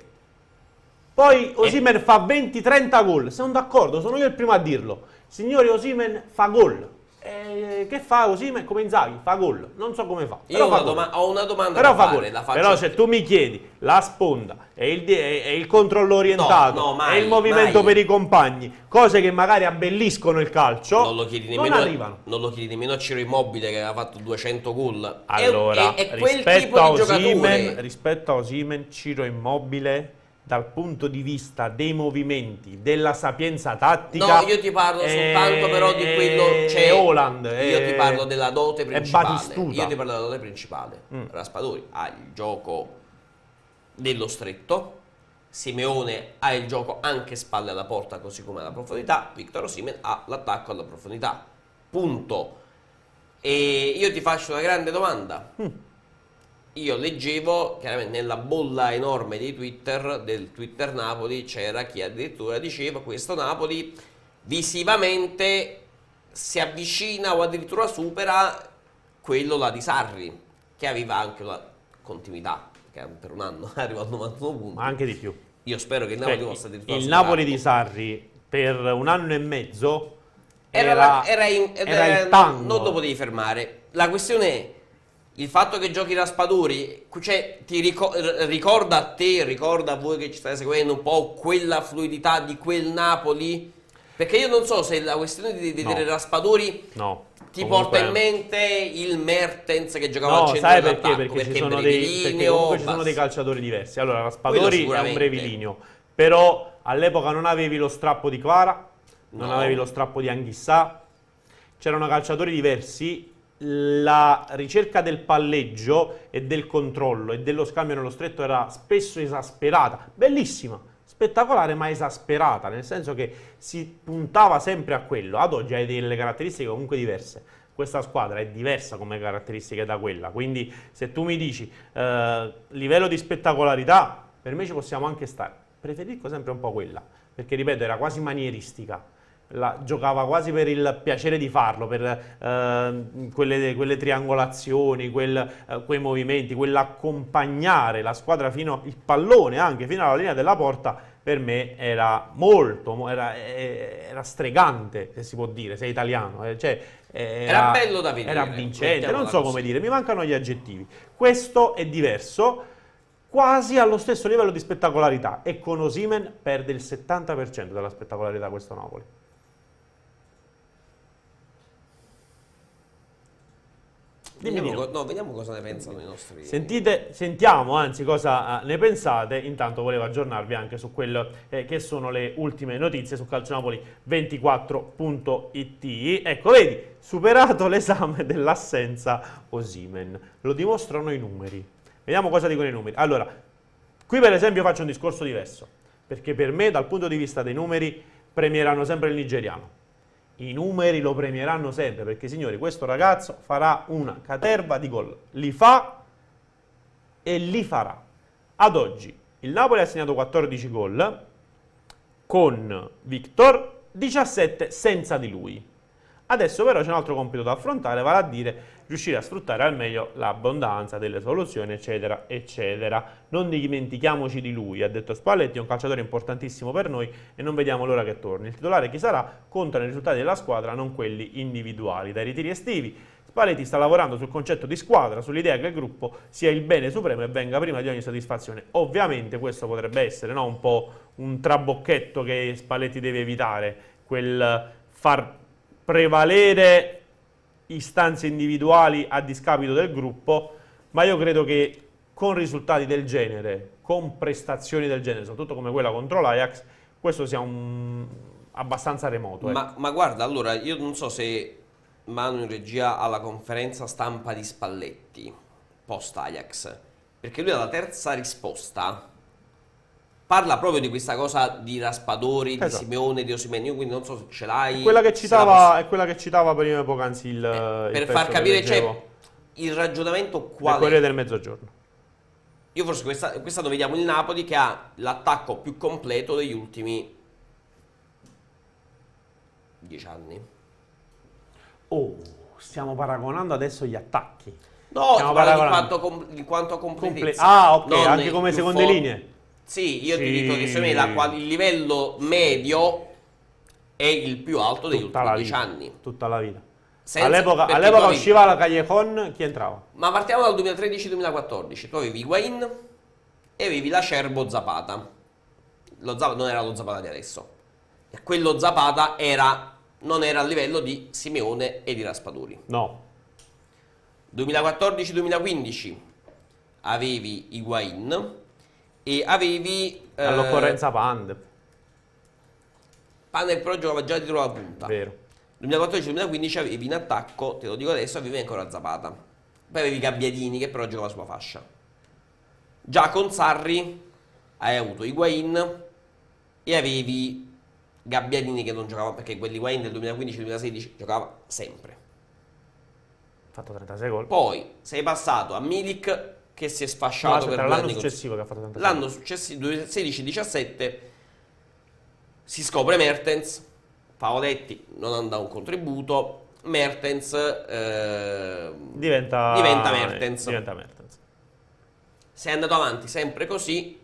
Poi Osimhen fa 20-30 gol. Sono d'accordo, sono io il primo a dirlo. Signori, Osimhen fa gol. Che fa Osimhen? Come Inzaghi, fa gol. Non so come fa. Io ho una domanda però da fa fare. gol. Però se tu mi chiedi la sponda e il controllo orientato mai, e il movimento mai. per i compagni, cose che magari abbelliscono il calcio, non lo chiedi non arrivano. Non lo chiedi nemmeno a Ciro Immobile che aveva fatto 200 gol. Allora, è quel tipo di giocatore. rispetto a Osimhen, Ciro Immobile dal punto di vista dei movimenti, della sapienza tattica. No, io ti parlo soltanto però di quello. C'è Haaland. Io ti parlo della dote principale. Batistuta. Io ti parlo della dote principale. Raspadori ha il gioco dello stretto. Simeone ha il gioco anche spalle alla porta, così come alla profondità. Victor Osimhen ha l'attacco alla profondità. Punto. E io ti faccio una grande domanda. Io leggevo, chiaramente nella bolla enorme del Twitter Napoli, c'era chi addirittura diceva questo Napoli visivamente si avvicina o addirittura supera quello là di Sarri, che aveva anche una continuità, che per un anno arriva a 91 punti. Ma anche di più. Io spero che il Napoli possa addirittura il superarlo. Napoli di Sarri per un anno e mezzo era il tango. Non lo potevi fermare. La questione è il fatto che giochi Raspadori, cioè ti ricorda a te, ricorda a voi che ci state seguendo un po' quella fluidità di quel Napoli? Perché io non so se la questione di vedere Raspadori Ti Comunque- porta in mente il Mertens che giocava al No, centro sai perché? dell'attacco, Perché ci sono è dei, perché brevilineo, comunque ci sono basta. dei calciatori diversi. Allora, Quello Raspadori è un sicuramente. brevilineo, però all'epoca non avevi lo strappo di Kvara, non No. avevi lo strappo di Anghissà, c'erano calciatori diversi. La ricerca del palleggio e del controllo e dello scambio nello stretto era spesso esasperata, bellissima, spettacolare ma esasperata, nel senso che si puntava sempre a quello. Ad oggi hai delle caratteristiche comunque diverse. Questa squadra è diversa come caratteristiche da quella, quindi se tu mi dici livello di spettacolarità, per me ci possiamo anche stare. Preferisco sempre un po' quella, perché ripeto, era quasi manieristica. Giocava quasi per il piacere di farlo, per quelle triangolazioni, quei movimenti, quell'accompagnare la squadra fino il pallone anche fino alla linea della porta. Per me era era stregante, se si può dire, sei italiano, cioè, Era bello da vedere, era vincente, mettiamola non so così. come dire, mi mancano gli aggettivi. Questo è diverso, quasi allo stesso livello di spettacolarità, e con Osimhen perde il 70% della spettacolarità questo Napoli. Dimmi, Vediamo, Dino. vediamo cosa ne pensano i nostri. Sentiamo anzi cosa ne pensate. Intanto volevo aggiornarvi anche su quello che sono le ultime notizie su calcionapoli24.it. Ecco, vedi, superato l'esame dell'assenza Osimhen. Lo dimostrano i numeri. Vediamo cosa dicono i numeri. Allora, qui per esempio faccio un discorso diverso, perché per me dal punto di vista dei numeri premieranno sempre il nigeriano. I numeri lo premieranno sempre, perché signori, questo ragazzo farà una caterva di gol, li fa e li farà. Ad oggi il Napoli ha segnato 14 gol, con Victor 17 senza di lui. Adesso però c'è un altro compito da affrontare, vale a dire riuscire a sfruttare al meglio l'abbondanza delle soluzioni, eccetera, eccetera. Non dimentichiamoci di lui, ha detto Spalletti, è un calciatore importantissimo per noi e non vediamo l'ora che torni. Il titolare chi sarà? Contano i risultati della squadra, non quelli individuali. Dai ritiri estivi, Spalletti sta lavorando sul concetto di squadra, sull'idea che il gruppo sia il bene supremo e venga prima di ogni soddisfazione. Ovviamente questo potrebbe essere, no, un po' un trabocchetto che Spalletti deve evitare, quel far prevalere istanze individuali a discapito del gruppo, ma io credo che con risultati del genere, con prestazioni del genere, soprattutto come quella contro l'Ajax, questo sia abbastanza remoto. Ma guarda, allora, io non so se Manu in regia ha la conferenza stampa di Spalletti post Ajax, perché lui alla terza risposta parla proprio di questa cosa di Raspadori, di Esatto. Simeone, di Osimhen. Io quindi non so se ce l'hai. È quella che se la posso- è quella che citava prima poc'anzi il per pezzo far che capire, leggevo il ragionamento del qual Corriere è. del Mezzogiorno. Io forse quest'anno vediamo il Napoli che ha l'attacco più completo degli ultimi 10 anni. Oh, stiamo paragonando adesso gli attacchi. No, Stiamo ti parlo paragonando. in quanto a completezza. Ah, ok, Non anche il come più seconde forte. linee. Sì, io ti Sì. dico che secondo me il livello medio è il più alto degli Tutta la ultimi 10 vita. anni. Tutta la vita. Senza- All'epoca perché tu avevi- usciva la Callejon, chi entrava? Ma partiamo dal 2013-2014. Tu avevi Higuain e avevi l'Acerbo Zapata. Lo Zapata non era lo Zapata di adesso. E quello Zapata non era a livello di Simeone e di Raspadori. No. 2014-2015 avevi Higuain e avevi All'occorrenza Pandev, Panel però giocava già dietro la punta. vero. 2014-2015 avevi in attacco, te lo dico adesso, avevi ancora Zapata. Poi avevi Gabbiadini che però giocava sulla fascia. Già con Sarri hai avuto Higuain e avevi Gabbiadini che non giocava, perché quell'Higuain del 2015-2016 giocava sempre. Ha fatto 36 gol. Poi sei passato a Milik che si è No, sfasciato aspetta, per era 2 l'anno anni. successivo che ha fatto 36 L'anno successivo, 16-17, si scopre Mertens, Pavoletti non ha dato un contributo, Mertens diventa Mertens. diventa Mertens. Sei andato avanti sempre così,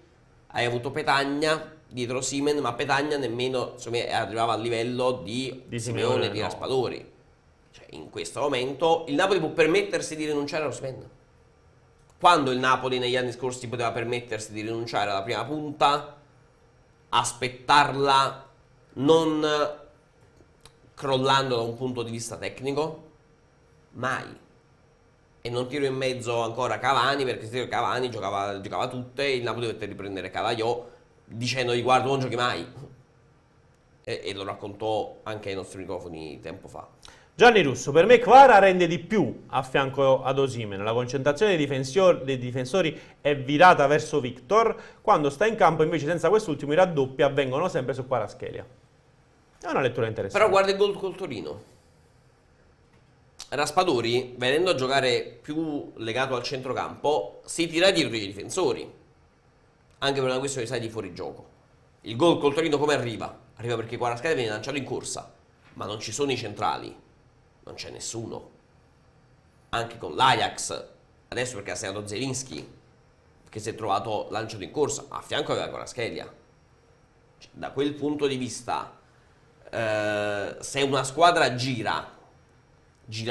hai avuto Petagna dietro Osimhen, ma Petagna nemmeno insomma, arrivava al livello di Simeone, di no. Raspadori. Cioè, in questo momento il Napoli può permettersi di rinunciare a Osimhen. Quando il Napoli negli anni scorsi poteva permettersi di rinunciare alla prima punta, aspettarla non crollando da un punto di vista tecnico, mai. E non tiro in mezzo ancora Cavani, perché se Cavani giocava tutte e il Napoli dovette riprendere Calaiò dicendogli guarda non giochi mai. E lo raccontò anche ai nostri microfoni tempo fa. Gianni Russo, per me Kvara rende di più a fianco ad Osimhen. La concentrazione dei difensori è virata verso Victor, quando sta in campo invece senza quest'ultimo i raddoppi avvengono sempre su Kvaratskhelia. È una lettura interessante. Però guarda il gol col Torino. Raspadori, venendo a giocare più legato al centrocampo, si tira dietro i difensori, anche per una questione, sai, di fuorigioco. Il gol col Torino come arriva? Arriva perché Kvaratskhelia viene lanciato in corsa, ma non ci sono i centrali, non c'è nessuno. Anche con l'Ajax, adesso perché ha segnato Zelinski, che si è trovato lanciato in corsa, a fianco aveva Kvaratskhelia. Da quel punto di vista, se una squadra gira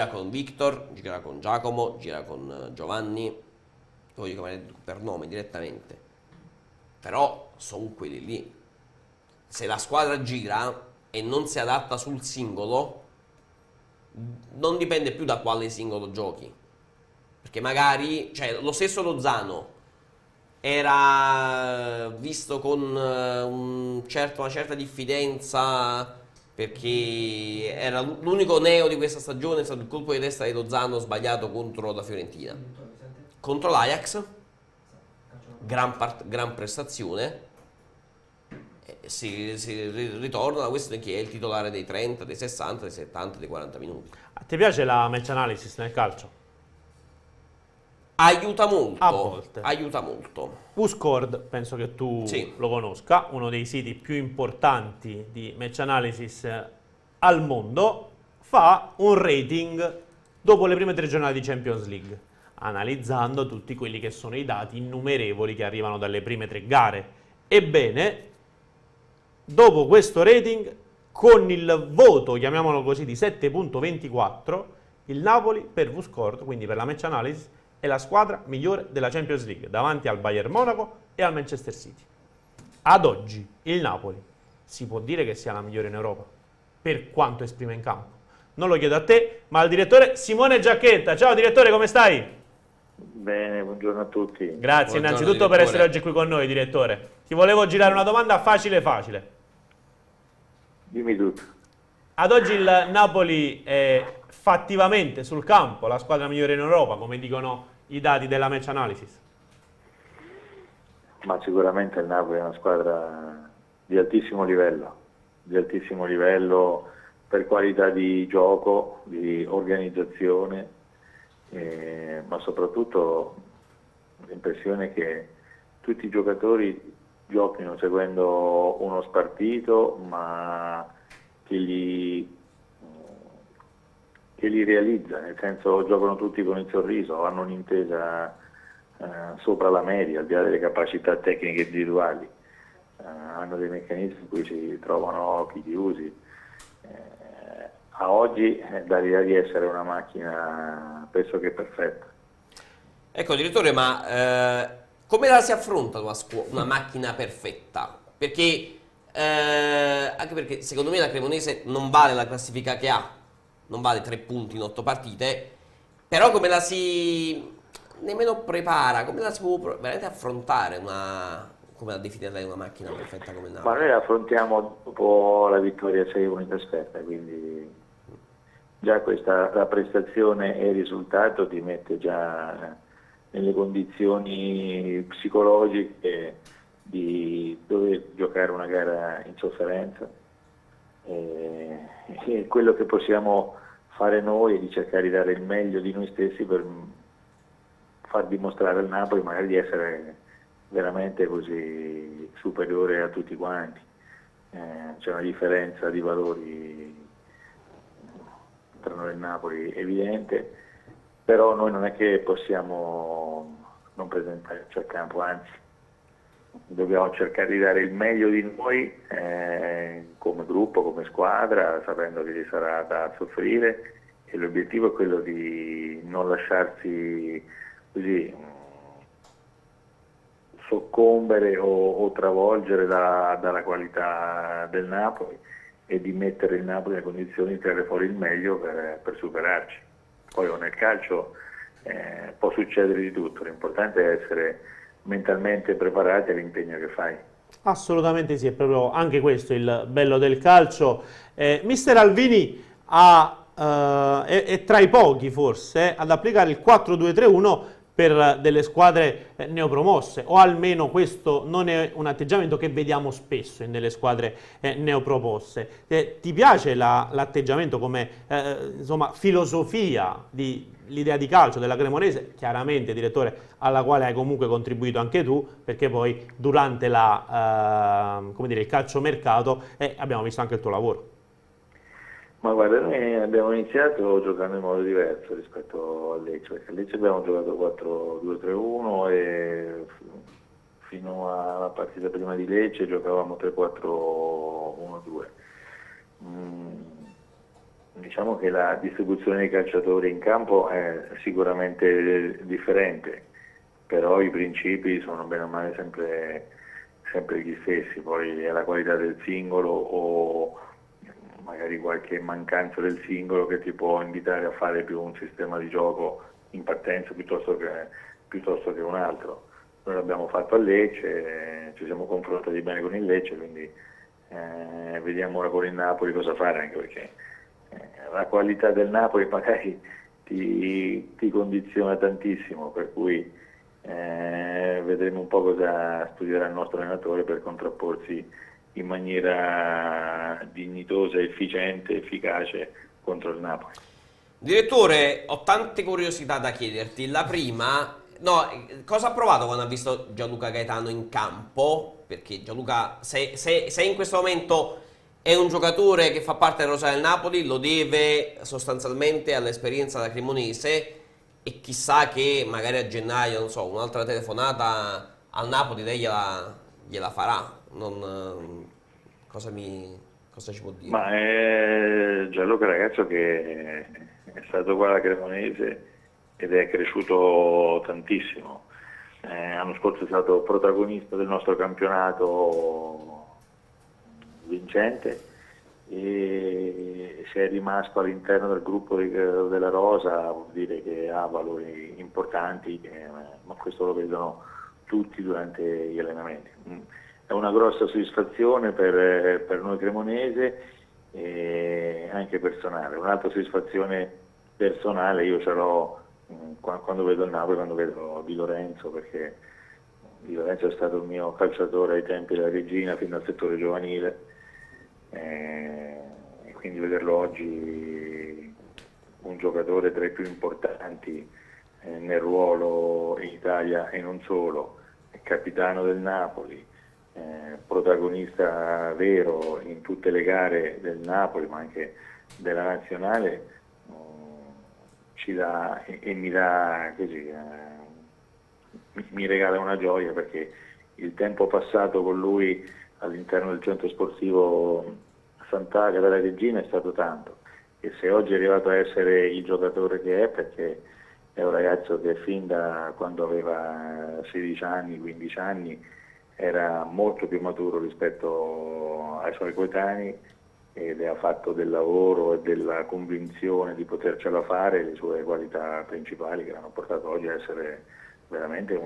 con Victor, gira con Giacomo, gira con Giovanni, lo voglio chiamare per nome direttamente, però sono quelli lì. Se la squadra gira e non si adatta sul singolo, non dipende più da quale singolo giochi, perché magari, cioè, lo stesso Lozano era visto con una certa diffidenza, perché era l'unico neo di questa stagione, è stato il colpo di testa di Lozano sbagliato contro la Fiorentina. Contro l'Ajax, gran prestazione, si ritorna da questo che è il titolare dei 30, dei 60, dei 70, dei 40 minuti. A te piace la match analysis nel calcio? Aiuta molto. A volte. Aiuta molto. WhoScored, penso che tu Sì. lo conosca, uno dei siti più importanti di match analysis al mondo, fa un rating dopo le prime 3 giornate di Champions League, analizzando tutti quelli che sono i dati innumerevoli che arrivano dalle prime 3 gare. Ebbene, dopo questo rating, con il voto, chiamiamolo così, di 7.24, il Napoli per WhoScored, quindi per la match analysis, è la squadra migliore della Champions League, davanti al Bayern Monaco e al Manchester City. Ad oggi il Napoli si può dire che sia la migliore in Europa, per quanto esprime in campo. Non lo chiedo a te, ma al direttore Simone Giacchetta. Ciao direttore, come stai? Bene, buongiorno a tutti. Grazie Buongiorno, innanzitutto per direttore. essere oggi qui con noi, direttore. Ti volevo girare una domanda facile. Dimmi tutto. Ad oggi il Napoli è fattivamente sul campo la squadra migliore in Europa, come dicono i dati della match analysis. Ma sicuramente il Napoli è una squadra di altissimo livello per qualità di gioco, di organizzazione, ma soprattutto l'impressione che tutti i giocatori giochino seguendo uno spartito, ma che li realizza, nel senso giocano tutti con il sorriso, hanno un'intesa sopra la media, al di là delle capacità tecniche individuali, hanno dei meccanismi in cui si trovano occhi chiusi. A oggi dà l'idea di essere una macchina pressoché perfetta. Ecco, direttore, ma come la si affronta una macchina perfetta? Perché anche perché secondo me la Cremonese non vale la classifica che ha, non vale 3 punti in 8 partite, però come la si nemmeno prepara, come la si può veramente affrontare come la definire lei una macchina perfetta come Napoli? Ma noi la affrontiamo dopo la vittoria 6-1 in trasferta, quindi già la prestazione e il risultato ti mette già nelle condizioni psicologiche di dover giocare una gara in sofferenza, e quello che possiamo fare noi è di cercare di dare il meglio di noi stessi per far dimostrare al Napoli magari di essere veramente così superiore a tutti quanti. C'è una differenza di valori tra noi e il Napoli evidente, però noi non è che possiamo non presentarci al campo, anzi dobbiamo cercare di dare il meglio di noi come gruppo, come squadra, sapendo che ci sarà da soffrire, e l'obiettivo è quello di non lasciarsi così soccombere o travolgere dalla qualità del Napoli, e di mettere il Napoli nelle condizioni di tirare fuori il meglio per superarci. Poi nel calcio può succedere di tutto, l'importante è essere mentalmente preparati all'impegno che fai. Assolutamente sì, è proprio anche questo il bello del calcio. Mister Alvini è tra i pochi forse ad applicare il 4-2-3-1 per delle squadre neopromosse, o almeno questo non è un atteggiamento che vediamo spesso in delle squadre neopromosse. Ti piace l'atteggiamento come insomma, filosofia l'idea di calcio della Cremonese, chiaramente direttore, alla quale hai comunque contribuito anche tu, perché poi durante come dire, il calciomercato abbiamo visto anche il tuo lavoro. Ma guarda, noi abbiamo iniziato giocando in modo diverso rispetto a Lecce, perché a Lecce abbiamo giocato 4-2-3-1 e fino alla partita prima di Lecce giocavamo 3-4-1-2. Diciamo che la distribuzione dei calciatori in campo è sicuramente differente, però i principi sono bene o male sempre gli stessi, poi è la qualità del singolo o magari qualche mancanza del singolo che ti può invitare a fare più un sistema di gioco in partenza piuttosto che un altro. Noi l'abbiamo fatto a Lecce, ci siamo confrontati bene con il Lecce, quindi vediamo ora con il Napoli cosa fare, anche perché la qualità del Napoli magari ti condiziona tantissimo, per cui vedremo un po' cosa studierà il nostro allenatore per contrapporsi in maniera dignitosa, efficiente, efficace contro il Napoli. Direttore, ho tante curiosità da chiederti. La prima, cosa ha provato quando ha visto Gianluca Gaetano in campo? Perché Gianluca, se in questo momento è un giocatore che fa parte del rosario del Napoli, lo deve sostanzialmente all'esperienza da Cremonese, e chissà che magari a gennaio, non so, un'altra telefonata al Napoli lei gliela farà. Cosa ci può dire? Ma è Gianluca, ragazzo che è stato qua alla Cremonese ed è cresciuto tantissimo. L'anno scorso è stato protagonista del nostro campionato vincente e se è rimasto all'interno del gruppo della Rosa vuol dire che ha valori importanti, ma questo lo vedono tutti durante gli allenamenti. È una grossa soddisfazione per noi cremonese e anche personale. Un'altra soddisfazione personale io ce l'ho quando vedo il Napoli, quando vedo Di Lorenzo, perché Di Lorenzo è stato il mio calciatore ai tempi della Regina fino al settore giovanile, e quindi vederlo oggi un giocatore tra i più importanti nel ruolo in Italia e non solo, capitano del Napoli, protagonista vero in tutte le gare del Napoli ma anche della nazionale, ci dà e mi dà così, mi regala una gioia, perché il tempo passato con lui all'interno del centro sportivo Sant'Agata della Regina è stato tanto, e se oggi è arrivato a essere il giocatore che è, perché è un ragazzo che fin da quando aveva 16 anni, 15 anni era molto più maturo rispetto ai suoi coetanei ed ha fatto del lavoro e della convinzione di potercela fare le sue qualità principali, che l'hanno portato oggi a essere veramente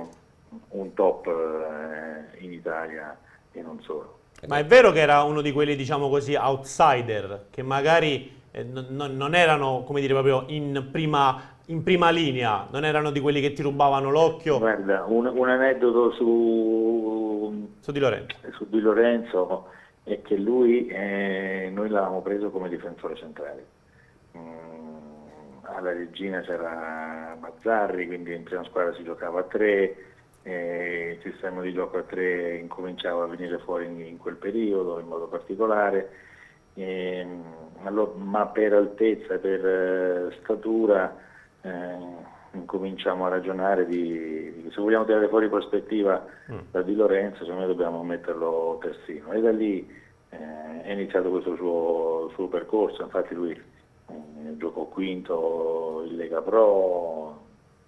un top in Italia e non solo. Ma è vero che era uno di quelli, diciamo così, outsider, che magari non erano, come dire, proprio in prima linea, non erano di quelli che ti rubavano l'occhio? Guarda, un aneddoto su Di Lorenzo è che lui, noi l'avevamo preso come difensore centrale. Alla Regina c'era Mazzarri, quindi in prima squadra si giocava a 3, il sistema di gioco a 3 incominciava a venire fuori in quel periodo in modo particolare, ma per altezza e per statura incominciamo a ragionare di se vogliamo tirare fuori prospettiva da Di Lorenzo, secondo me dobbiamo metterlo terzino, e da lì è iniziato questo suo percorso. Infatti lui giocò quinto in Lega Pro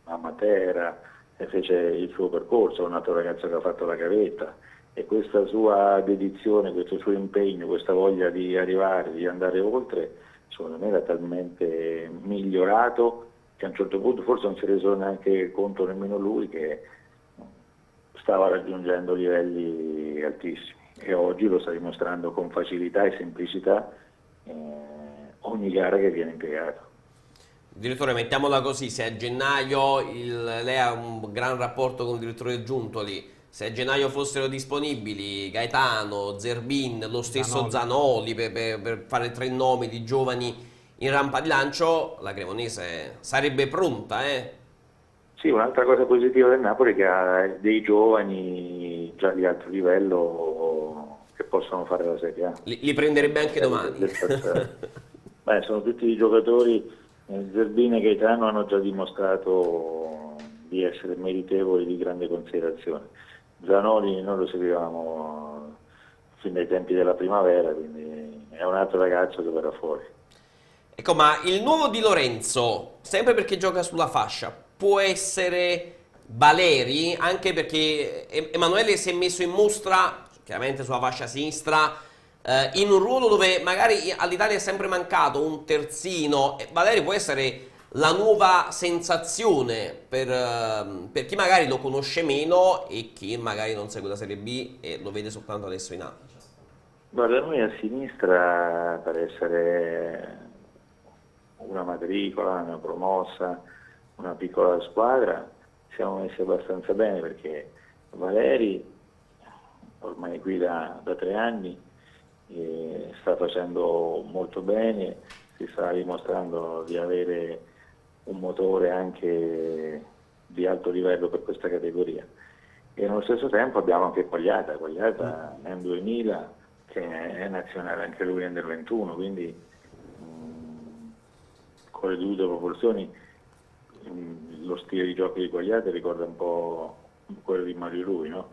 a Matera e fece il suo percorso. È un altro ragazzo che ha fatto la gavetta, e questa sua dedizione, questo suo impegno, questa voglia di arrivare, di andare oltre, secondo me era talmente migliorato che a un certo punto forse non si è reso neanche conto nemmeno lui che stava raggiungendo livelli altissimi, e oggi lo sta dimostrando con facilità e semplicità ogni gara che viene impiegato. Direttore, mettiamola così, se a gennaio lei ha un gran rapporto con il direttore Giuntoli, se a gennaio fossero disponibili Gaetano, Zerbin, lo stesso Zanoli, per fare 3 nomi di giovani in rampa di lancio, la Cremonese sarebbe pronta, Sì, un'altra cosa positiva del Napoli è che ha dei giovani già di alto livello che possono fare la Serie A. Li prenderebbe anche domani. Beh, sono tutti giocatori, Zerbin e Gaetano hanno già dimostrato di essere meritevoli di grande considerazione. Zanoli noi lo seguivamo fin dai tempi della primavera, quindi è un altro ragazzo che verrà fuori. Ecco, ma il nuovo Di Lorenzo, sempre perché gioca sulla fascia, può essere Valeri, anche perché Emanuele si è messo in mostra, chiaramente sulla fascia sinistra, in un ruolo dove magari all'Italia è sempre mancato un terzino, e Valeri può essere la nuova sensazione per chi magari lo conosce meno e chi magari non segue la Serie B e lo vede soltanto adesso in A. Guarda, noi a sinistra, per essere una matricola, una promossa, una piccola squadra, siamo messi abbastanza bene, perché Valeri ormai qui da 3 anni sta facendo molto bene, si sta dimostrando di avere un motore anche di alto livello per questa categoria, e nello stesso tempo abbiamo anche Quagliata è un 2000 che è nazionale anche lui under 21, quindi con le dovute proporzioni lo stile di gioco di Quagliata ricorda un po' quello di Mario Rui, no?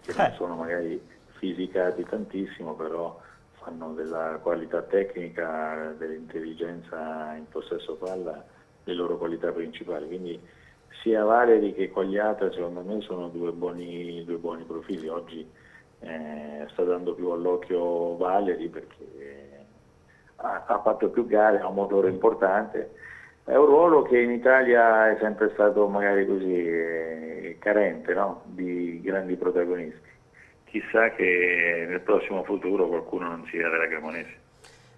Che non sono magari fisicati tantissimo, però fanno della qualità tecnica, dell'intelligenza in possesso palla le loro qualità principali, quindi sia Valeri che Quagliata secondo me sono due buoni profili. Oggi sta dando più all'occhio Valeri perché ha fatto più gare, ha un motore importante, è un ruolo che in Italia è sempre stato magari così carente, no? Di grandi protagonisti. Chissà che nel prossimo futuro qualcuno non sia della Cremonese.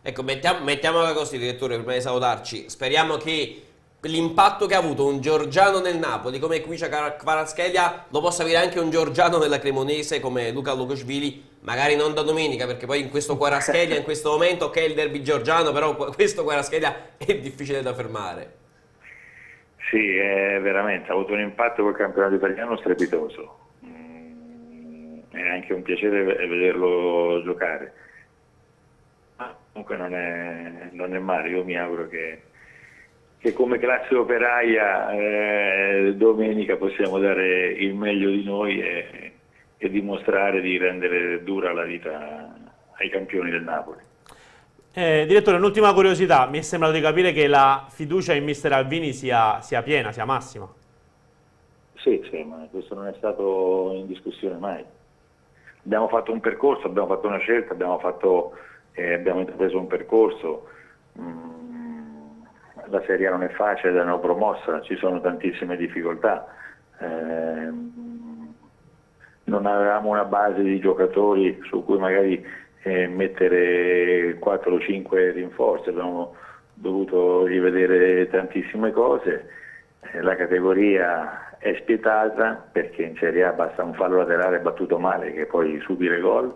Ecco, mettiamola così, direttore, prima di salutarci. Speriamo che l'impatto che ha avuto un georgiano nel Napoli come Kvicha Kvaratskhelia lo possa avere anche un georgiano nella Cremonese come Luka Lukashvili, magari non da domenica, perché poi in questo Kvaratskhelia in questo momento, ok, il derby georgiano, però questo Kvaratskhelia è difficile da fermare. Sì, veramente ha avuto un impatto col campionato italiano strepitoso. È anche un piacere vederlo giocare. Comunque non è male, io mi auguro che come classe operaia domenica possiamo dare il meglio di noi e dimostrare di rendere dura la vita ai campioni del Napoli. Direttore, un'ultima curiosità, mi è sembrato di capire che la fiducia in mister Alvini sia piena, sia massima. Sì, ma questo non è stato in discussione mai. Abbiamo fatto un percorso, abbiamo fatto una scelta, abbiamo intrapreso un percorso. La Serie A non è facile da neopromossa, ci sono tantissime difficoltà. Non avevamo una base di giocatori su cui magari mettere 4 o 5 rinforzi, abbiamo dovuto rivedere tantissime cose. La categoria è spietata perché in Serie A basta un fallo laterale battuto male che poi subire gol,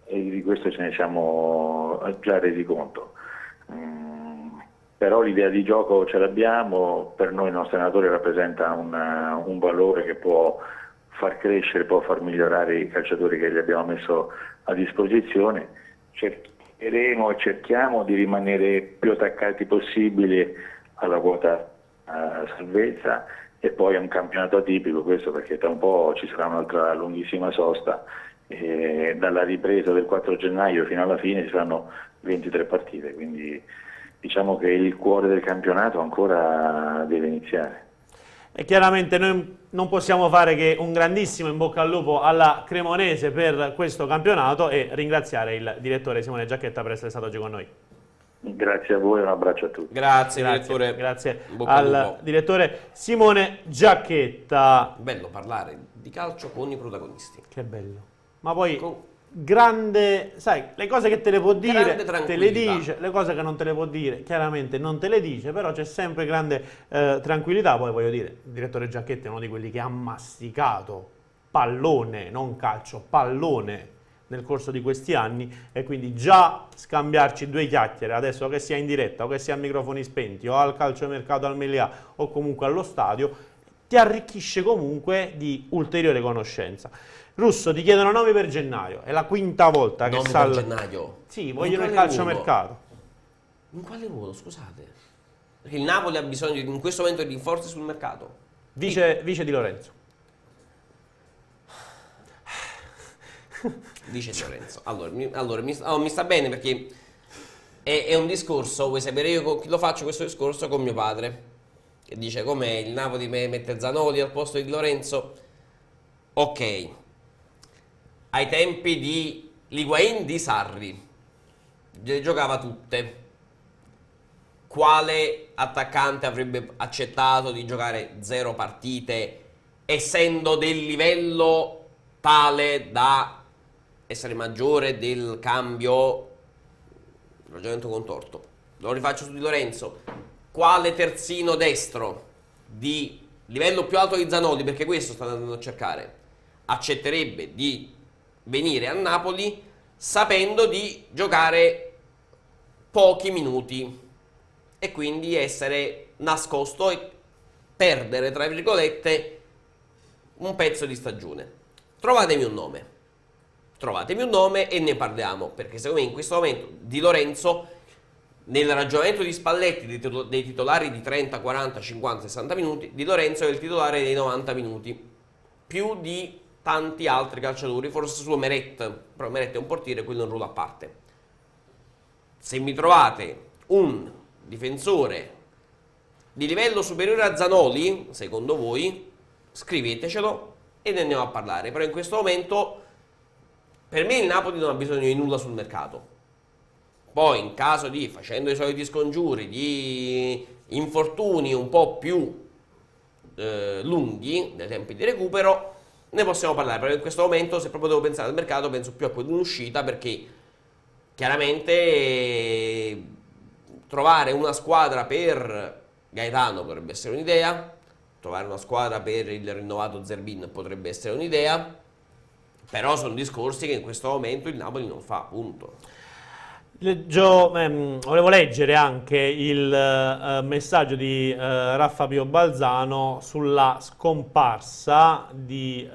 e di questo ce ne siamo già resi conto. Però l'idea di gioco ce l'abbiamo, per noi il nostro allenatore rappresenta un valore che può far crescere, può far migliorare i calciatori che gli abbiamo messo a disposizione. Cercheremo e cerchiamo di rimanere più attaccati possibile alla quota salvezza, e poi è un campionato atipico questo perché tra un po' ci sarà un'altra lunghissima sosta, e dalla ripresa del 4 gennaio fino alla fine ci saranno 23 partite, quindi diciamo che il cuore del campionato ancora deve iniziare. E chiaramente noi non possiamo fare che un grandissimo in bocca al lupo alla Cremonese per questo campionato e ringraziare il direttore Simone Giacchetta per essere stato oggi con noi. Grazie a voi, un abbraccio a tutti. Grazie direttore. Grazie In bocca al al lupo. direttore Simone Giacchetta. Bello parlare di calcio con i protagonisti. Che bello. Ma poi Con- grande, sai, le cose che te le può dire, Grande te le tranquillità. dice, le cose che non te le può dire, chiaramente non te le dice, però c'è sempre grande tranquillità. Poi voglio dire, il direttore Giacchetti è uno di quelli che ha masticato pallone, non calcio, pallone nel corso di questi anni, e quindi già scambiarci due chiacchiere adesso, che sia in diretta o che sia a microfoni spenti o al calciomercato al Melià o comunque allo stadio, ti arricchisce comunque di ulteriore conoscenza. Russo, ti chiedono nomi per gennaio, è la quinta volta che Nomi sa... per gennaio. Sì, In vogliono il quale calciomercato. In quale ruolo, scusate? Perché il Napoli ha bisogno in questo momento di rinforzi sul mercato. Vice Di Lorenzo. Dice Lorenzo. Allora, mi sta bene perché è un discorso, vuoi sapere io con chi lo faccio questo discorso? Con mio padre, che dice com'è il Napoli mette Zanoli al posto di Lorenzo. Ok, ai tempi di Higuaín, di Sarri, le giocava tutte. Quale attaccante avrebbe accettato di giocare 0 partite essendo del livello tale da essere maggiore del cambio? Ragionamento contorto. Lo rifaccio su Di Lorenzo. Quale terzino destro di livello più alto di Zanoli, perché questo sta andando a cercare, accetterebbe di venire a Napoli sapendo di giocare pochi minuti e quindi essere nascosto e perdere, tra virgolette, un pezzo di stagione? Trovatemi un nome e ne parliamo, perché secondo me in questo momento Di Lorenzo, nel ragionamento di Spalletti dei titolari di 30, 40, 50, 60 minuti, Di Lorenzo è il titolare dei 90 minuti, più di tanti altri calciatori, forse solo Meret, però Meret è un portiere, quello è un ruolo a parte. Se mi trovate un difensore di livello superiore a Zanoli, secondo voi, scrivetecelo e ne andiamo a parlare, però in questo momento per me il Napoli non ha bisogno di nulla sul mercato. Poi in caso di, facendo i soliti scongiuri, di infortuni un po' più lunghi nei tempi di recupero, ne possiamo parlare, però in questo momento, se proprio devo pensare al mercato, penso più a quell'uscita, perché chiaramente trovare una squadra per Gaetano potrebbe essere un'idea, trovare una squadra per il rinnovato Zerbin potrebbe essere un'idea, però sono discorsi che in questo momento il Napoli non fa, punto. Volevo leggere anche il messaggio di Raffa Pio Balzano sulla scomparsa di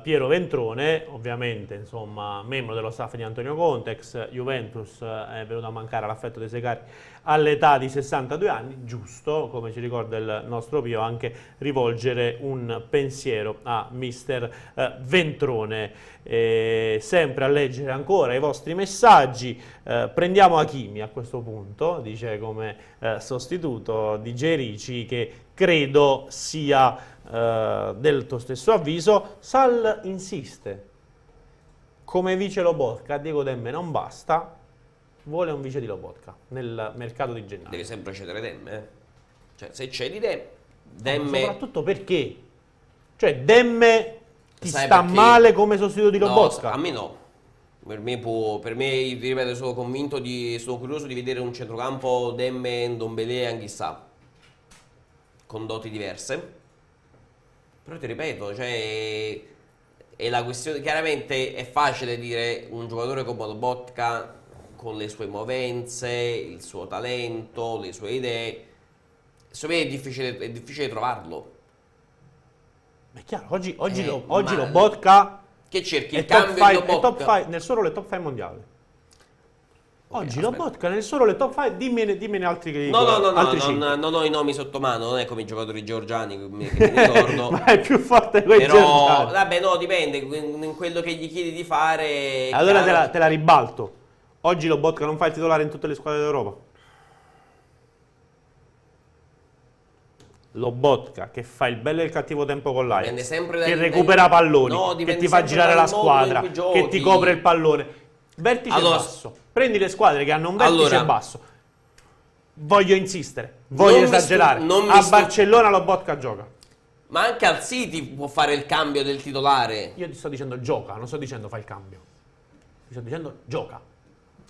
Piero Ventrone, ovviamente insomma membro dello staff di Antonio Conte, ex Juventus, è venuto a mancare all'affetto dei Secari all'età di 62 anni, giusto, come ci ricorda il nostro Pio, anche rivolgere un pensiero a mister Ventrone. Sempre a leggere ancora i vostri messaggi, prendiamo Hakimi a questo punto, dice come sostituto di Gerici, che credo sia del tuo stesso avviso. Sal insiste, come vice Lobotka, Diego Demme non basta, vuole un vice di Lobotka nel mercato di gennaio. Devi sempre cedere Demme, cioè se cedi Demme... Ma soprattutto perché? Cioè Demme ti Sai sta perché? male come sostituto di No, Lobotka? a me no. Per me, ti ripeto, sono convinto sono curioso di vedere un centrocampo Demme, Ndombele e Anghissà con doti diverse. Però ti ripeto, cioè è la questione, chiaramente è facile dire un giocatore come Lobotka con le sue movenze, il suo talento, le sue idee. Secondo me è difficile trovarlo. È chiaro, oggi ma- Lobotka Che cerchi è il cambio top di 5, Lobotka? nel suo ruolo è top 5 mondiale. Oggi aspetta. Lobotka nel suo ruolo è top 5, dimmene altri che No, altri cinque. non ho i nomi sotto mano, non è come i giocatori georgiani che mi ricordo. Ma è più forte quei Però, georgiani. vabbè, no, dipende in quello che gli chiedi di fare. Allora chiaro. te la ribalto. Oggi Lobotka non fa il titolare in tutte le squadre d'Europa. Lobotka che fa il bello e il cattivo tempo con Dipende l'Ajax, sempre che dal- recupera palloni, No, che dipende ti fa sempre girare dal la modo squadra, in cui che ti giochi. copre il pallone. Vertice Allora, basso. Prendi le squadre che hanno un vertice allora, basso. voglio insistere, voglio esagerare. A Barcellona Lobotka gioca. Ma anche al City può fare il cambio del titolare. Io ti sto dicendo gioca, non sto dicendo fai il cambio. Ti sto dicendo gioca.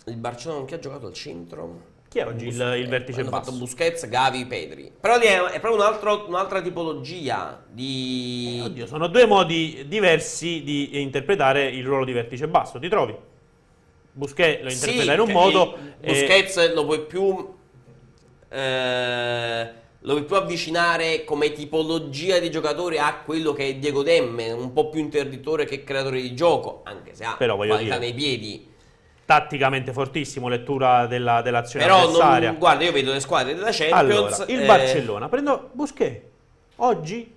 Il Barcellona non che ha giocato al centro? Chi è oggi il vertice hanno basso? fatto Busquets, Gavi, Pedri. Però è proprio un'altra tipologia di... Oddio, sono due modi diversi di interpretare il ruolo di vertice basso, ti trovi? Busquets lo interpreta in un modo... Busquets lo puoi più avvicinare come tipologia di giocatore a quello che è Diego Demme, un po' più interditore che creatore di gioco, anche se ha qualità nei piedi. Tatticamente fortissimo, lettura dell'azione però avversaria. Guarda, io vedo le squadre della Champions. Allora, il Barcellona, prendo Busquets. Oggi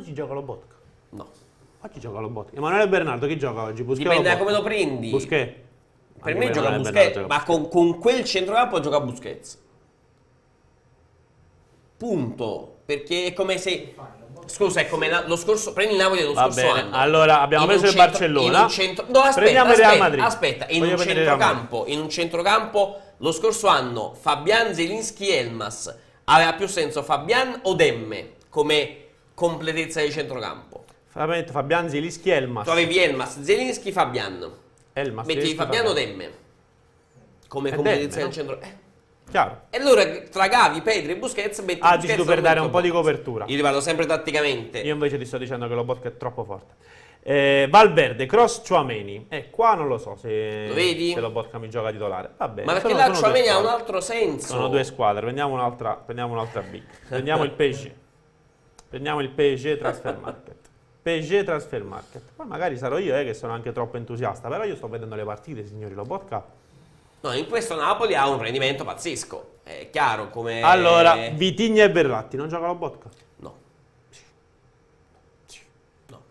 gioca Lobotka. No. Oggi gioca Lobotka. Emanuele Bernardo, chi gioca oggi? Busquets. Dipende da come lo prendi. Busquets. Per me gioca Busquets, ma con quel centrocampo gioca Busquets. Punto. Perché è come se... Scusa, è come lo scorso... Prendi il Napoli dello scorso anno. Allora, abbiamo preso il Barcellona. Prendiamo il Real Madrid. Aspetta, in un centrocampo lo scorso anno Fabian, Zielinski, Elmas. Aveva più senso Fabian o Demme come completezza di centrocampo? Fabian, Zielinski, Elmas. Tu avevi Elmas, Zielinski, Fabian. Elmas. Metti Fabian o Demme come completezza del centrocampo. Chiaro. E allora tra Gavi, Pedri e Busquets metti Busquets. Dici tu per dare un po' di copertura. Io ti vado sempre tatticamente. Io invece ti sto dicendo che Lobotka è troppo forte. Valverde, Cross, Tchouaméni. Qua non lo so se Lobotka mi gioca titolare. Va bene. Ma perché là Tchouaméni ha un altro senso. Sono due squadre. Prendiamo un'altra big. Prendiamo il PSG. Prendiamo il PSG Transfer Market. PSG Transfer Market. Poi magari sarò io che sono anche troppo entusiasta. Però io sto vedendo le partite, signori. Lobotka... No, in questo Napoli ha un rendimento pazzesco. È chiaro come... Allora, Vitinha e Verratti, non gioca Lobotka? No. No.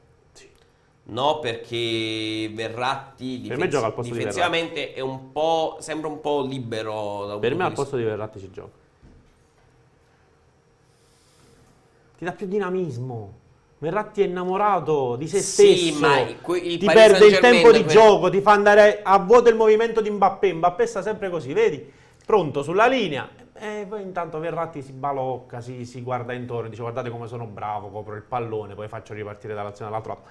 No, perché Verratti per me gioca al posto difensivamente è un po'... sembra un po' libero. Per me al posto di Verratti ci gioca. Ti dà più dinamismo. Verratti è innamorato di se stesso, ma ti perde il tempo di gioco, ti fa andare a vuoto il movimento di Mbappé. Mbappé sta sempre così, vedi? Pronto sulla linea. E poi intanto Verratti si balocca, si guarda intorno, dice guardate come sono bravo, copro il pallone, poi faccio ripartire dall'azione dall'altro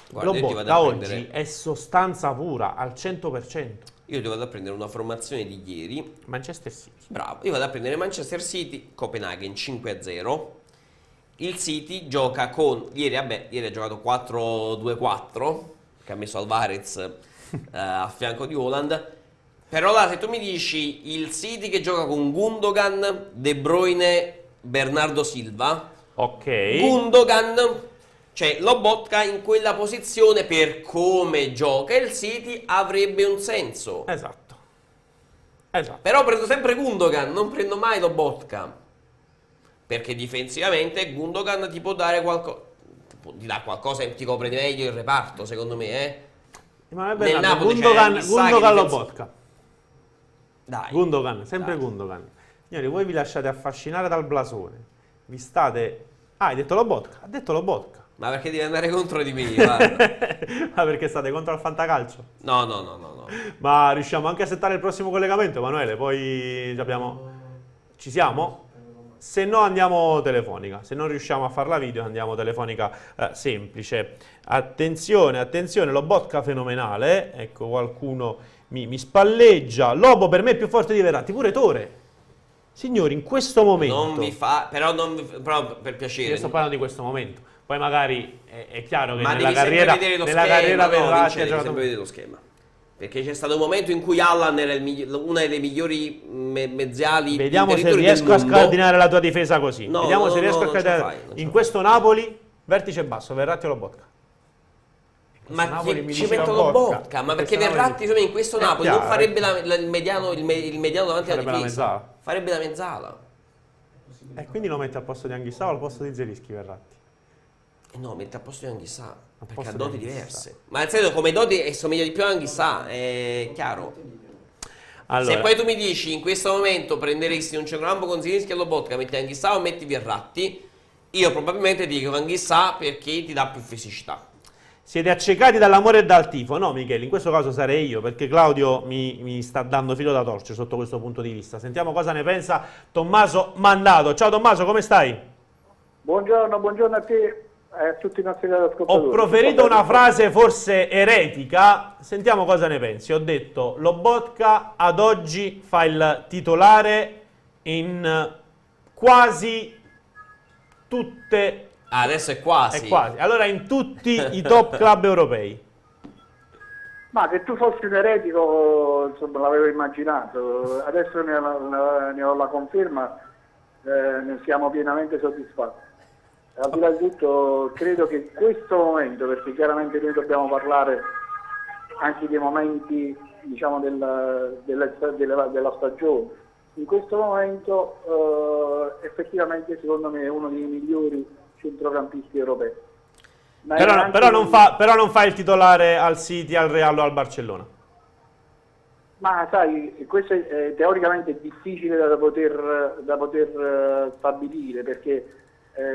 lato. Lobotka oggi è sostanza pura, al 100%. Io ti vado a prendere una formazione di ieri. Manchester City. Bravo, io vado a prendere Manchester City, Copenaghen 5-0. Il City gioca con... Ieri ha giocato 4-2-4, che ha messo Alvarez a fianco di Haaland. Però là, se tu mi dici il City che gioca con Gundogan, De Bruyne, Bernardo Silva... Ok. Gundogan, cioè Lobotka in quella posizione per come gioca il City avrebbe un senso. Esatto. Però prendo sempre Gundogan, non prendo mai Lobotka. Perché difensivamente Gundogan ti può dare qualcosa, ti dà qualcosa e ti copre di meglio il reparto, secondo me. Nel Napoli Gundogan Lobotka. Dai. Gundogan, sempre dai. Gundogan. Signori, voi vi lasciate affascinare dal blasone. Vi state... hai detto Lobotka? Ha detto Lobotka. Ma perché devi andare contro di me? Ma perché state contro il fantacalcio? No. Ma riusciamo anche a settare il prossimo collegamento, Emanuele? Poi abbiamo... Ci siamo? Se no andiamo telefonica, se non riusciamo a farla video andiamo telefonica semplice. Attenzione, Lobotka fenomenale, ecco qualcuno mi spalleggia. Lobo per me è più forte di Verratti, pure Tore. Signori, in questo momento... Non mi fa, però per piacere. Io sto parlando di questo momento, poi magari è chiaro che ma nella carriera Verratti ha giocato... sempre vedere lo schema. Perché c'è stato un momento in cui Allan era una delle migliori mezzali. Vediamo se riesco a scardinare la tua difesa così. Vediamo se riesco a scardinare. In questo Napoli, vertice basso, Verratti o Lobotka? Ma ci metto Lobotka? Ma perché Verratti in questo Napoli non farebbe il mediano davanti alla difesa? Farebbe la mezzala. E quindi lo metti al posto di Anghissà o al posto di Zielinski Verratti? No, mette a posto di Anghissà, perché ha doti diverse. Ma nel senso, come doti somiglia di più a Anghissà, è chiaro. Allora, se poi tu mi dici, in questo momento prenderesti un centrocampo con Zielinski e Lobotka, metti Anghissà o metti Verratti, io probabilmente ti dico Anghissà perché ti dà più fisicità. siete accecati dall'amore e dal tifo. No, Michele, in questo caso sarei io, perché Claudio mi sta dando filo da torcere sotto questo punto di vista. Sentiamo cosa ne pensa Tommaso Mandato. Ciao Tommaso, come stai? Buongiorno a te e a tutti i nostri ascoltatori. Ho proferito una frase forse eretica, sentiamo cosa ne pensi. Ho detto, Lobotka ad oggi fa il titolare in quasi tutte... Adesso è quasi. È quasi. Allora in tutti i top club europei. Ma che tu fossi un eretico, insomma, l'avevo immaginato. Adesso ne ho la conferma, ne siamo pienamente soddisfatti. Al di là di tutto, credo che questo momento, perché chiaramente noi dobbiamo parlare anche dei momenti, diciamo, della stagione, in questo momento effettivamente secondo me è uno dei migliori centrocampisti europei. Però non fa il titolare al City, al Real o al Barcellona. Ma sai, questo è teoricamente difficile da poter stabilire, perché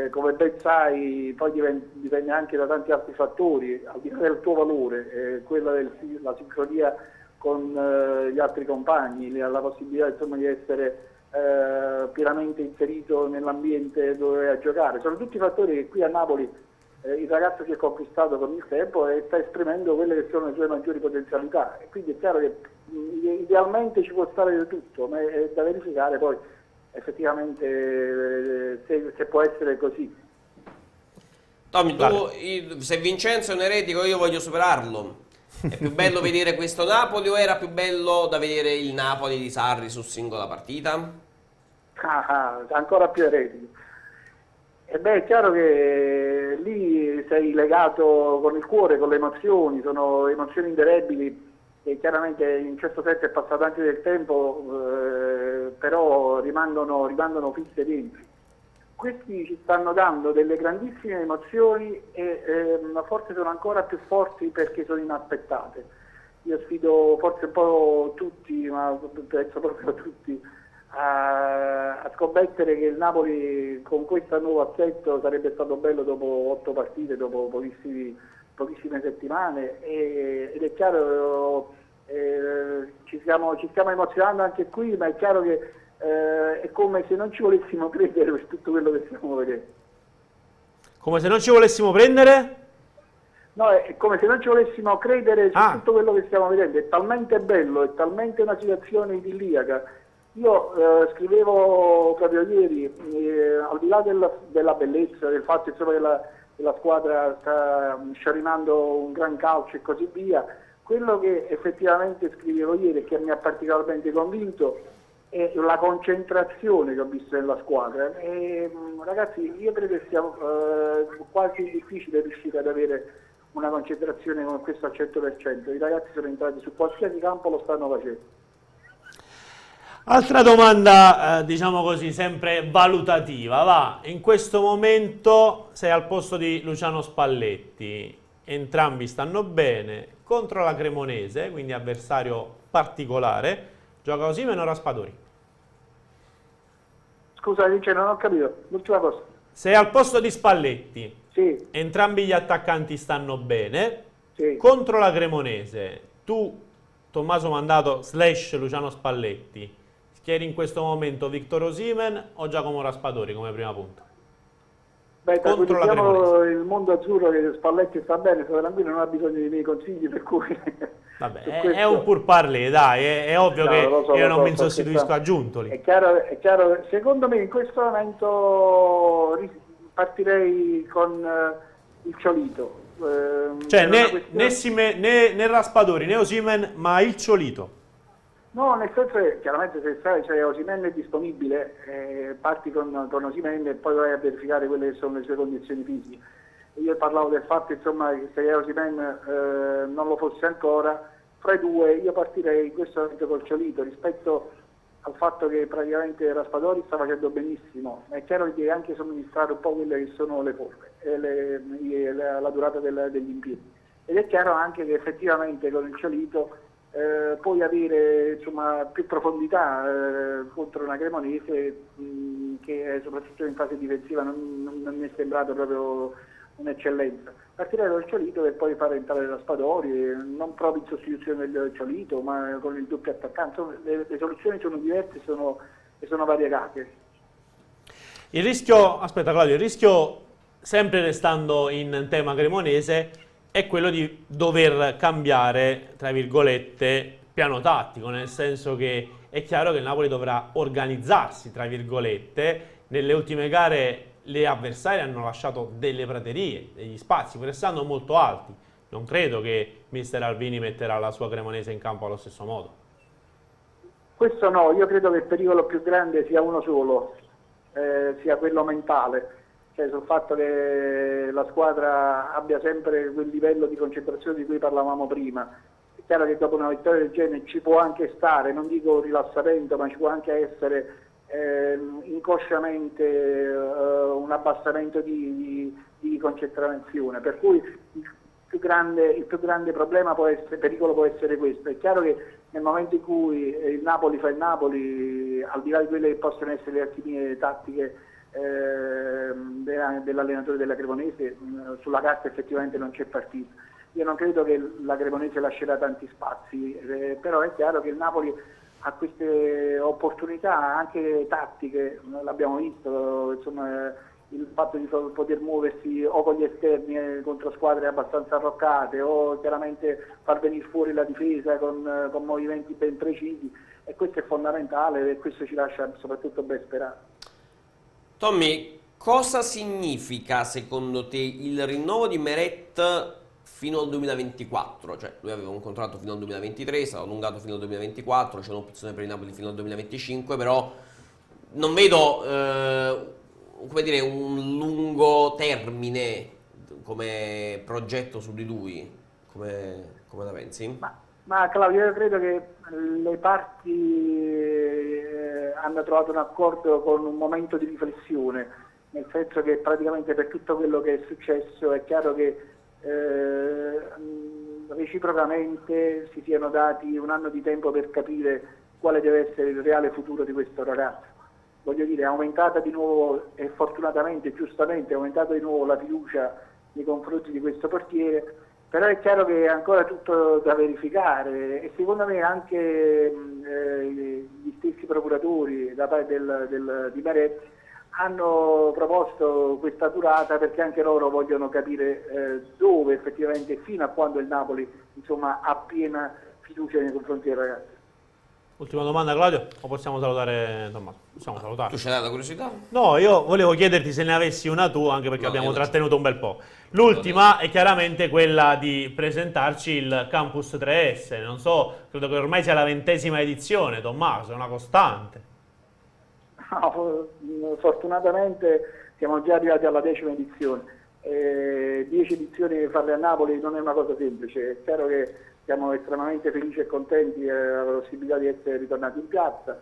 come ben sai poi dipende anche da tanti altri fattori, al di là del tuo valore, quella della sincronia con gli altri compagni, la possibilità insomma di essere pienamente inserito nell'ambiente dove vai a giocare. Sono tutti fattori che qui a Napoli il ragazzo si è conquistato con il tempo e sta esprimendo quelle che sono le sue maggiori potenzialità, e quindi è chiaro che idealmente ci può stare di tutto, ma è da verificare poi effettivamente se può essere così. Tommy, se Vincenzo è un eretico, io voglio superarlo. È più bello vedere questo Napoli o era più bello da vedere il Napoli di Sarri su singola partita? Ancora più eretico. E beh, è chiaro che lì sei legato con il cuore, con le emozioni, sono emozioni indelebili e chiaramente in un certo senso è passato anche del tempo, però rimangono fisse dentro. Questi ci stanno dando delle grandissime emozioni e forse sono ancora più forti perché sono inaspettate. Io sfido forse un po' tutti, ma penso proprio tutti, a scommettere che il Napoli con questo nuovo assetto sarebbe stato bello dopo 8 partite, dopo pochissime settimane, ed è chiaro ci stiamo emozionando anche qui, ma è chiaro che è come se non ci volessimo credere per tutto quello che stiamo vedendo. Come se non ci volessimo prendere? No, è come se non ci volessimo credere su tutto quello che stiamo vedendo. È talmente bello, è talmente una situazione idilliaca. Io scrivevo proprio ieri, al di là della bellezza, del fatto insomma, che la squadra sta sciarinando un gran calcio e così via, quello che effettivamente scrivevo ieri e che mi ha particolarmente convinto è la concentrazione che ho visto nella squadra. Ragazzi, io credo che sia quasi difficile riuscire ad avere una concentrazione come questa al 100%. I ragazzi sono entrati su qualsiasi campo, lo stanno facendo. Altra domanda, diciamo così, sempre valutativa, va. In questo momento sei al posto di Luciano Spalletti, entrambi stanno bene, contro la Cremonese, quindi avversario particolare, gioca Osimhen o Raspadori? Scusa, Vince, non ho capito, l'ultima cosa. Sei al posto di Spalletti, sì. Entrambi gli attaccanti stanno bene, sì. Contro la Cremonese, tu, Tommaso Mandato / Luciano Spalletti, schieri in questo momento Victor Osimhen o Giacomo Raspadori come prima punta? Beh, tranquillizziamo il mondo azzurro che Spalletti sta bene, sta tranquillo, non ha bisogno dei miei consigli, per cui... Vabbè, è un pur parler, dai, è ovvio che io non mi sostituisco a Giuntoli. È chiaro, secondo me in questo momento partirei con il Ciolito. Cioè né Raspadori né Osimhen, ma il Ciolito. No, nel senso che chiaramente se sai, cioè, Osimhen è disponibile, parti con Osimhen e poi vai a verificare quelle che sono le sue condizioni fisiche. Io parlavo del fatto insomma, che se Osimhen non lo fosse ancora, fra i due io partirei in questo momento col Ciolito rispetto al fatto che praticamente Raspadori sta facendo benissimo. È chiaro che deve anche somministrare un po' quelle che sono le forme, la durata degli impieghi. Ed è chiaro anche che effettivamente con il Ciolito puoi avere insomma, più profondità contro una Cremonese che soprattutto in fase difensiva non mi è sembrato proprio un'eccellenza. Partirei dal Ciolito per poi far entrare Raspadori, non proprio in sostituzione del Ciolito, ma con il doppio attaccante. Le soluzioni sono diverse e sono variegate. Il rischio, aspetta Claudio, il rischio, sempre restando in tema cremonese, è quello di dover cambiare, tra virgolette, piano tattico, nel senso che è chiaro che il Napoli dovrà organizzarsi, tra virgolette. Nelle ultime gare le avversarie hanno lasciato delle praterie, degli spazi, pressando molto alti. Non credo che mister Alvini metterà la sua cremonese in campo allo stesso modo. Questo no, io credo che il pericolo più grande sia uno solo, sia quello mentale, cioè sul fatto che la squadra abbia sempre quel livello di concentrazione di cui parlavamo prima. È chiaro che dopo una vittoria del genere ci può anche stare, non dico rilassamento, ma ci può anche essere inconsciamente un abbassamento di concentrazione, per cui il più grande problema pericolo può essere questo. È chiaro che nel momento in cui il Napoli fa il Napoli, al di là di quelle che possono essere le alchimie tattiche dell'allenatore della Cremonese, sulla carta effettivamente non c'è partita. Io non credo che la Cremonese lascerà tanti spazi, però è chiaro che il Napoli ha queste opportunità anche tattiche, l'abbiamo visto, insomma, il fatto di poter muoversi o con gli esterni contro squadre abbastanza arroccate o chiaramente far venire fuori la difesa con movimenti ben precisi, e questo è fondamentale e questo ci lascia soprattutto ben sperare. Tommy, cosa significa secondo te il rinnovo di Meret fino al 2024? Cioè lui aveva un contratto fino al 2023, sarà allungato fino al 2024, c'è un'opzione per il Napoli fino al 2025, però non vedo come dire, un lungo termine come progetto su di lui. Come la pensi? Ma Claudio, io credo che le parti hanno trovato un accordo con un momento di riflessione, nel senso che praticamente per tutto quello che è successo è chiaro che reciprocamente si siano dati un anno di tempo per capire quale deve essere il reale futuro di questo ragazzo. Voglio dire, è aumentata di nuovo, e fortunatamente, giustamente, è aumentata di nuovo la fiducia nei confronti di questo portiere, però è chiaro che è ancora tutto da verificare e secondo me anche gli stessi procuratori da parte di Meret hanno proposto questa durata perché anche loro vogliono capire dove effettivamente e fino a quando il Napoli insomma ha piena fiducia nei confronti del ragazzo. Ultima domanda Claudio, o possiamo salutare Tommaso? Possiamo salutare. Tu ce l'hai la curiosità? No, io volevo chiederti se ne avessi una tu, anche perché abbiamo trattenuto un bel po'. L'ultima è chiaramente quella di presentarci il Campus 3S, non so, credo che ormai sia la 20ª edizione, Tommaso, è una costante. No, fortunatamente siamo già arrivati alla 10ª edizione. 10 edizioni farle a Napoli non è una cosa semplice, è chiaro che siamo estremamente felici e contenti della possibilità di essere ritornati in piazza.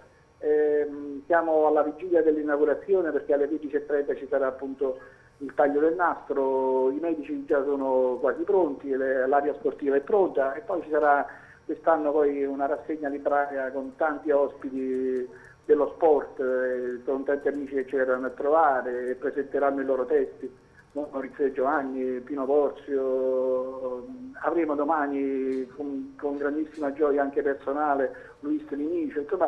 Siamo alla vigilia dell'inaugurazione perché alle 15:30 ci sarà appunto il taglio del nastro, i medici già sono quasi pronti, l'area sportiva è pronta e poi ci sarà quest'anno poi una rassegna libraria con tanti ospiti dello sport, con tanti amici che ci verranno a trovare e presenteranno i loro testi, Maurizio Giovanni, Pino Porzio, avremo domani con grandissima gioia anche personale Luis Linicio, insomma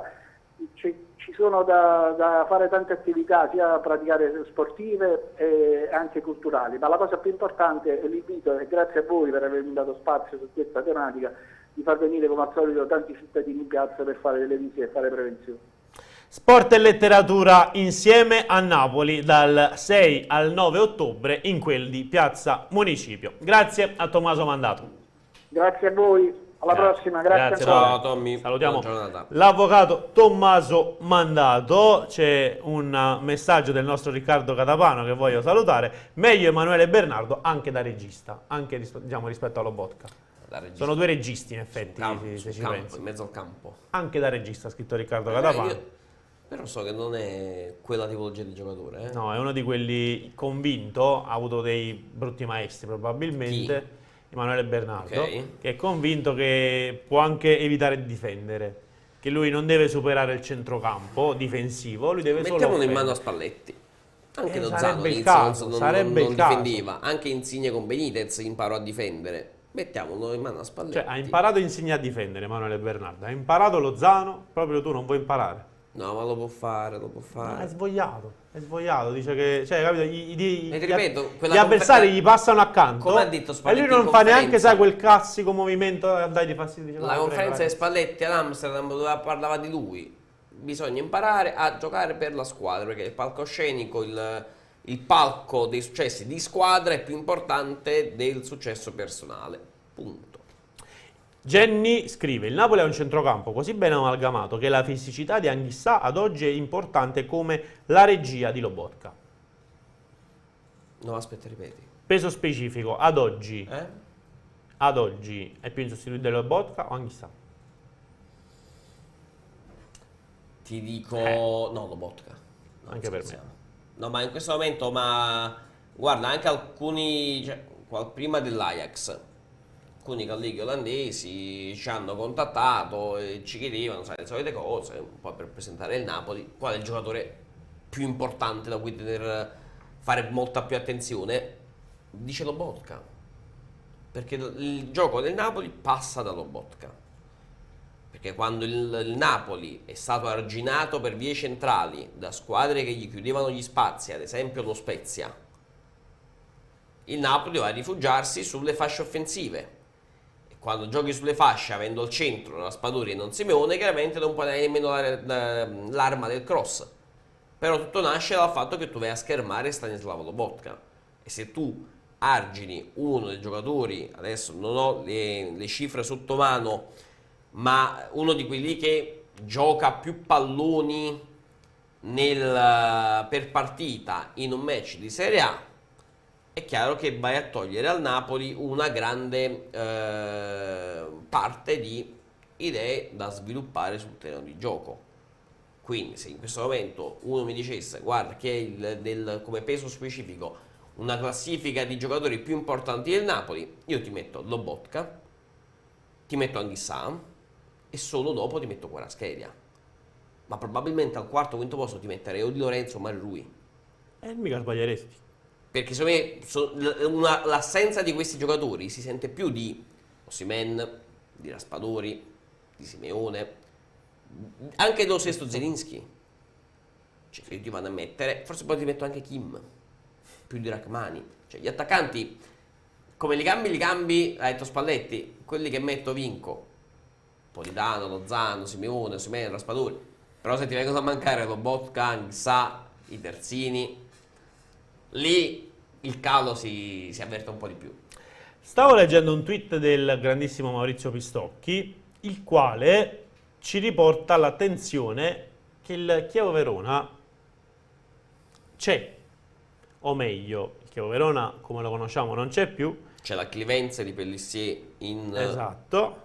ci sono da fare tante attività sia praticare sportive e anche culturali, ma la cosa più importante è l'invito, e grazie a voi per avermi dato spazio su questa tematica, di far venire come al solito tanti cittadini in piazza per fare delle visite e fare prevenzione. Sport e letteratura insieme a Napoli dal 6 al 9 ottobre in quel di Piazza Municipio. Grazie a Tommaso Mandato. Grazie a voi, alla prossima, grazie ancora. Ciao Tommy, salutiamo l'avvocato Tommaso Mandato. C'è un messaggio del nostro Riccardo Catapano che voglio salutare. Meglio Emanuele Bernardo anche da regista, anche diciamo, rispetto allo Botka. Sono due registi in effetti, se ci pensi. In mezzo al campo. Anche da regista ha scritto Riccardo Catapano. Però so che non è quella tipologia di giocatore. No, è uno di quelli convinto, ha avuto dei brutti maestri probabilmente. Chi? Emanuele Bernardo, che è convinto che può anche evitare di difendere, che lui non deve superare il centrocampo difensivo, lui deve solo mettiamolo in mano a Spalletti. Anche Lozano sarebbe il all'inizio caso, non sarebbe il caso. difendeva, anche Insigne con Benitez imparò a difendere. Mettiamolo in mano a Spalletti. Cioè, ha imparato Insigne a difendere Emanuele Bernardo, ha imparato Lozano, proprio tu non vuoi imparare. No, ma lo può fare, lo può Ma fare. è svogliato, dice che, cioè, capito, E ti ripeto, gli avversari gli passano accanto come ha detto e Spalletti lui non in fa neanche, conferenza. sai, quel classico movimento a dai di fastidio. Dice, La "No, conferenza prego, di Spalletti ad Amsterdam dove parlava di lui. Bisogna imparare a giocare per la squadra, perché il palcoscenico, il palco dei successi di squadra è più importante del successo personale. Punto. Jenny scrive: il Napoli ha un centrocampo così ben amalgamato che la fisicità di Anghissà ad oggi è importante come la regia di Lobotka. No, aspetta, ripeti. Peso specifico, ad oggi è più insostituibile Lobotka o Anghissà? Ti dico no, Lobotka. No, Anche per me. scherziamo. No, ma in questo momento, ma guarda, anche alcuni, cioè, prima dell'Ajax, alcuni colleghi olandesi ci hanno contattato e ci chiedevano, sai, le solite cose, un po' per presentare il Napoli, qual è il giocatore più importante da cui fare molta più attenzione. Dice Lobotka, perché il gioco del Napoli passa da Lobotka, perché quando il Napoli è stato arginato per vie centrali da squadre che gli chiudevano gli spazi, ad esempio lo Spezia, il Napoli doveva rifugiarsi sulle fasce offensive. Quando giochi sulle fasce avendo al centro Raspadori e non Simeone, chiaramente non puoi dare nemmeno l'arma del cross. Però tutto nasce dal fatto che tu vai a schermare Stanislavo Lobotka, e se tu argini uno dei giocatori, adesso non ho le cifre sotto mano, ma uno di quelli che gioca più palloni per partita in un match di Serie A, è chiaro che vai a togliere al Napoli una grande parte di idee da sviluppare sul terreno di gioco. Quindi se in questo momento uno mi dicesse guarda che è come peso specifico una classifica di giocatori più importanti del Napoli, io ti metto Lobotka, ti metto Anghissà e solo dopo ti metto Kvaratskhelia. Ma probabilmente al quarto o quinto posto ti metterei o Di Lorenzo o Mario Rui. Mica sbaglieresti. Perché secondo me l'assenza di questi giocatori si sente più di Osimhen, di Raspadori, di Simeone, anche dello stesso Zelinski. Cioè, io ti vado a mettere, forse poi ti metto anche Kim, più di Rachmani. Cioè, gli attaccanti, come li cambi, ha detto Spalletti, quelli che metto vinco. Politano, Lozano, Simeone, Osimhen, Raspadori. Però se ti vengono a mancare Lobotka, Anghissà, i terzini, lì il calo si avverte un po' di più. Stavo leggendo un tweet del grandissimo Maurizio Pistocchi, il quale ci riporta all'attenzione che il Chievo Verona c'è, o meglio, il Chievo Verona come lo conosciamo non c'è più. C'è la Clivenza di Pellissier in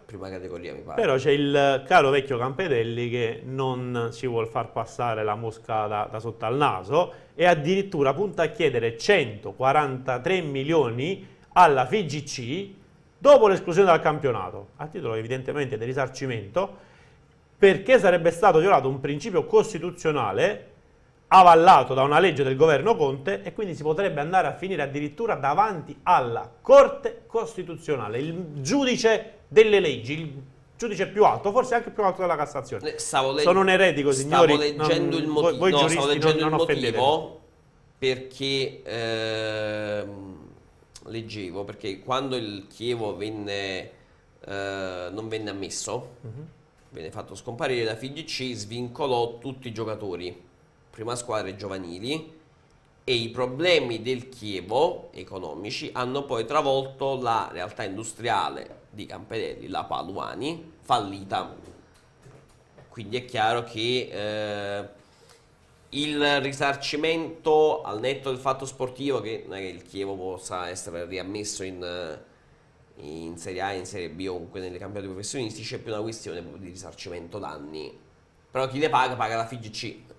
prima categoria, mi pare. Però c'è il caro vecchio Campedelli che non ci vuol far passare la mosca da sotto al naso e addirittura punta a chiedere 143 milioni alla FIGC dopo l'esclusione dal campionato, a titolo evidentemente di risarcimento, perché sarebbe stato violato un principio costituzionale avallato da una legge del governo Conte e quindi si potrebbe andare a finire addirittura davanti alla Corte Costituzionale, il giudice delle leggi, il giudice più alto, forse anche più alto della Cassazione. Sono un eretico, signori. Stavo leggendo il motivo, voi giuristi non motivo perché leggevo, perché quando il Chievo non venne ammesso, venne fatto scomparire, la FIGC svincolò tutti i giocatori, prima squadre giovanili, e i problemi del Chievo economici hanno poi travolto la realtà industriale di Campedelli, la Paluani, fallita. Quindi è chiaro che il risarcimento, al netto del fatto sportivo, che non è che il Chievo possa essere riammesso in Serie A, in Serie B o comunque nelle campionati professionistici, c'è più una questione di risarcimento danni. Però chi le paga la FIGC.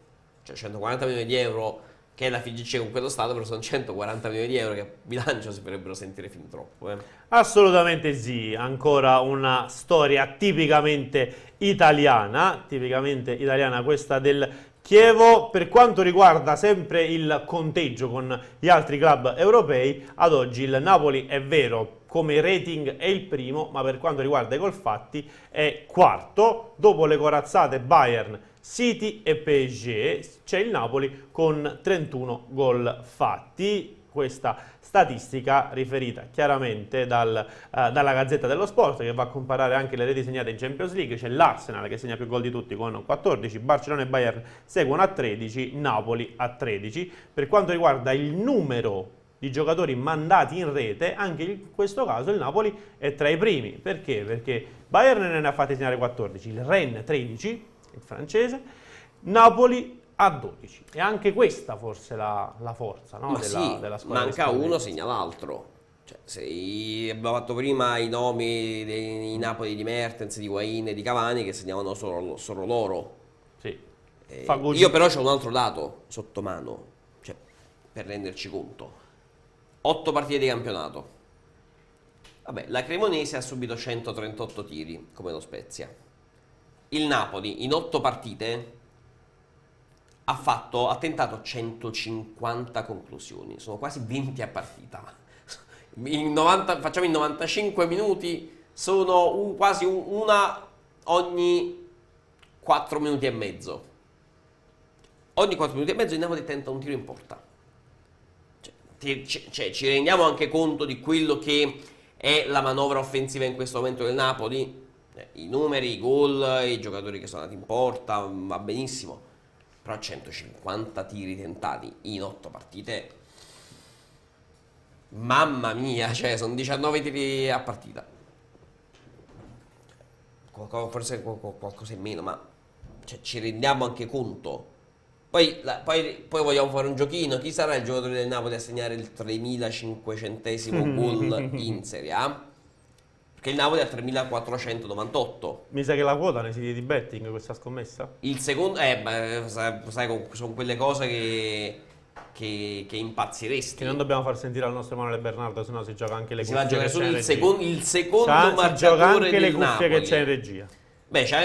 Cioè 140 milioni di euro che è la FIGC con quello stato, però sono 140 milioni di euro che a bilancio si potrebbero sentire fin troppo. Assolutamente sì, ancora una storia tipicamente italiana questa del Chievo, per quanto riguarda sempre il conteggio con gli altri club europei, ad oggi il Napoli è vero, come rating è il primo, ma per quanto riguarda i gol fatti è quarto, dopo le corazzate Bayern, City e PSG, c'è il Napoli con 31 gol fatti. Questa statistica riferita chiaramente dalla Gazzetta dello Sport, che va a comparare anche le reti segnate in Champions League. C'è l'Arsenal che segna più gol di tutti con 14, Barcellona e Bayern seguono a 13, Napoli a 13. Per quanto riguarda il numero di giocatori mandati in rete, anche in questo caso il Napoli è tra i primi. Perché? Perché Bayern ne ha fatti segnare 14, il Rennes 13, il francese, Napoli a 12. E anche questa forse la forza, no? della squadra. Manca uno, segna l'altro. Cioè, se abbiamo fatto prima i nomi dei Napoli di Mertens, di Higuaín e di Cavani che segnavano solo loro. Sì. Io però c'ho un altro dato sotto mano, cioè, per renderci conto. 8 partite di campionato. Vabbè, la Cremonese ha subito 138 tiri, come lo Spezia. Il Napoli in 8 partite ha tentato 150 conclusioni, sono quasi 20 a partita. Facciamo in 95 minuti, sono quasi una ogni 4 minuti e mezzo. Ogni 4 minuti e mezzo il Napoli tenta un tiro in porta. Ci rendiamo anche conto di quello che è la manovra offensiva in questo momento del Napoli? I numeri, i gol, i giocatori che sono andati in porta, va benissimo. Però 150 tiri tentati in 8 partite, mamma mia, cioè sono 19 tiri a partita. Forse qualcosa in meno, ma cioè, ci rendiamo anche conto. Poi vogliamo fare un giochino, chi sarà il giocatore del Napoli a segnare il 3500esimo gol in Serie A? Perché il Napoli ha 3498. Mi sa che la quota nei siti di betting questa scommessa? Il secondo, sai, sono quelle cose che impazziresti. Che non dobbiamo far sentire al nostro Emanuele Bernardo, sennò si gioca anche le cuffie. Si va a giocare solo il secondo si marcatore gioca anche del le cuffie Napoli. che c'è in regia. Beh, c'è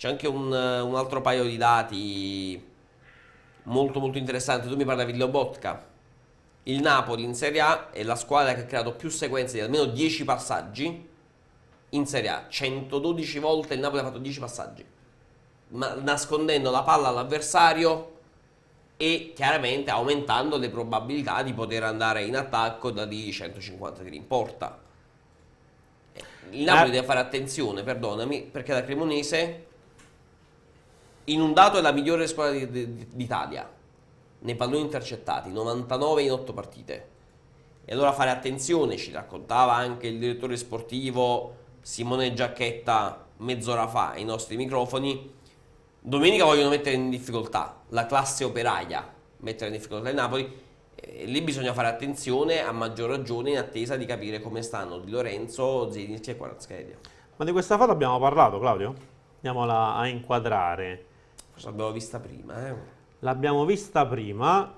anche un altro paio di dati molto molto interessanti. Tu mi parlavi di Lobotka. Il Napoli in Serie A è la squadra che ha creato più sequenze di almeno 10 passaggi in Serie A. 112 volte il Napoli ha fatto 10 passaggi, nascondendo la palla all'avversario e chiaramente aumentando le probabilità di poter andare in attacco da di 150 tiri in porta. Il Napoli deve fare attenzione, perdonami, perché la Cremonese in un dato è la migliore squadra d'Italia nei palloni intercettati, 99 in 8 partite. E allora fare attenzione, ci raccontava anche il direttore sportivo Simone Giacchetta mezz'ora fa ai nostri microfoni. Domenica vogliono mettere in difficoltà la classe operaia, mettere in difficoltà il Napoli. Lì bisogna fare attenzione, a maggior ragione in attesa di capire come stanno Di Lorenzo, Zielinski e Kvaratskhelia. Ma di questa foto abbiamo parlato, Claudio? Andiamola a inquadrare. Forse l'abbiamo vista prima, L'abbiamo vista prima,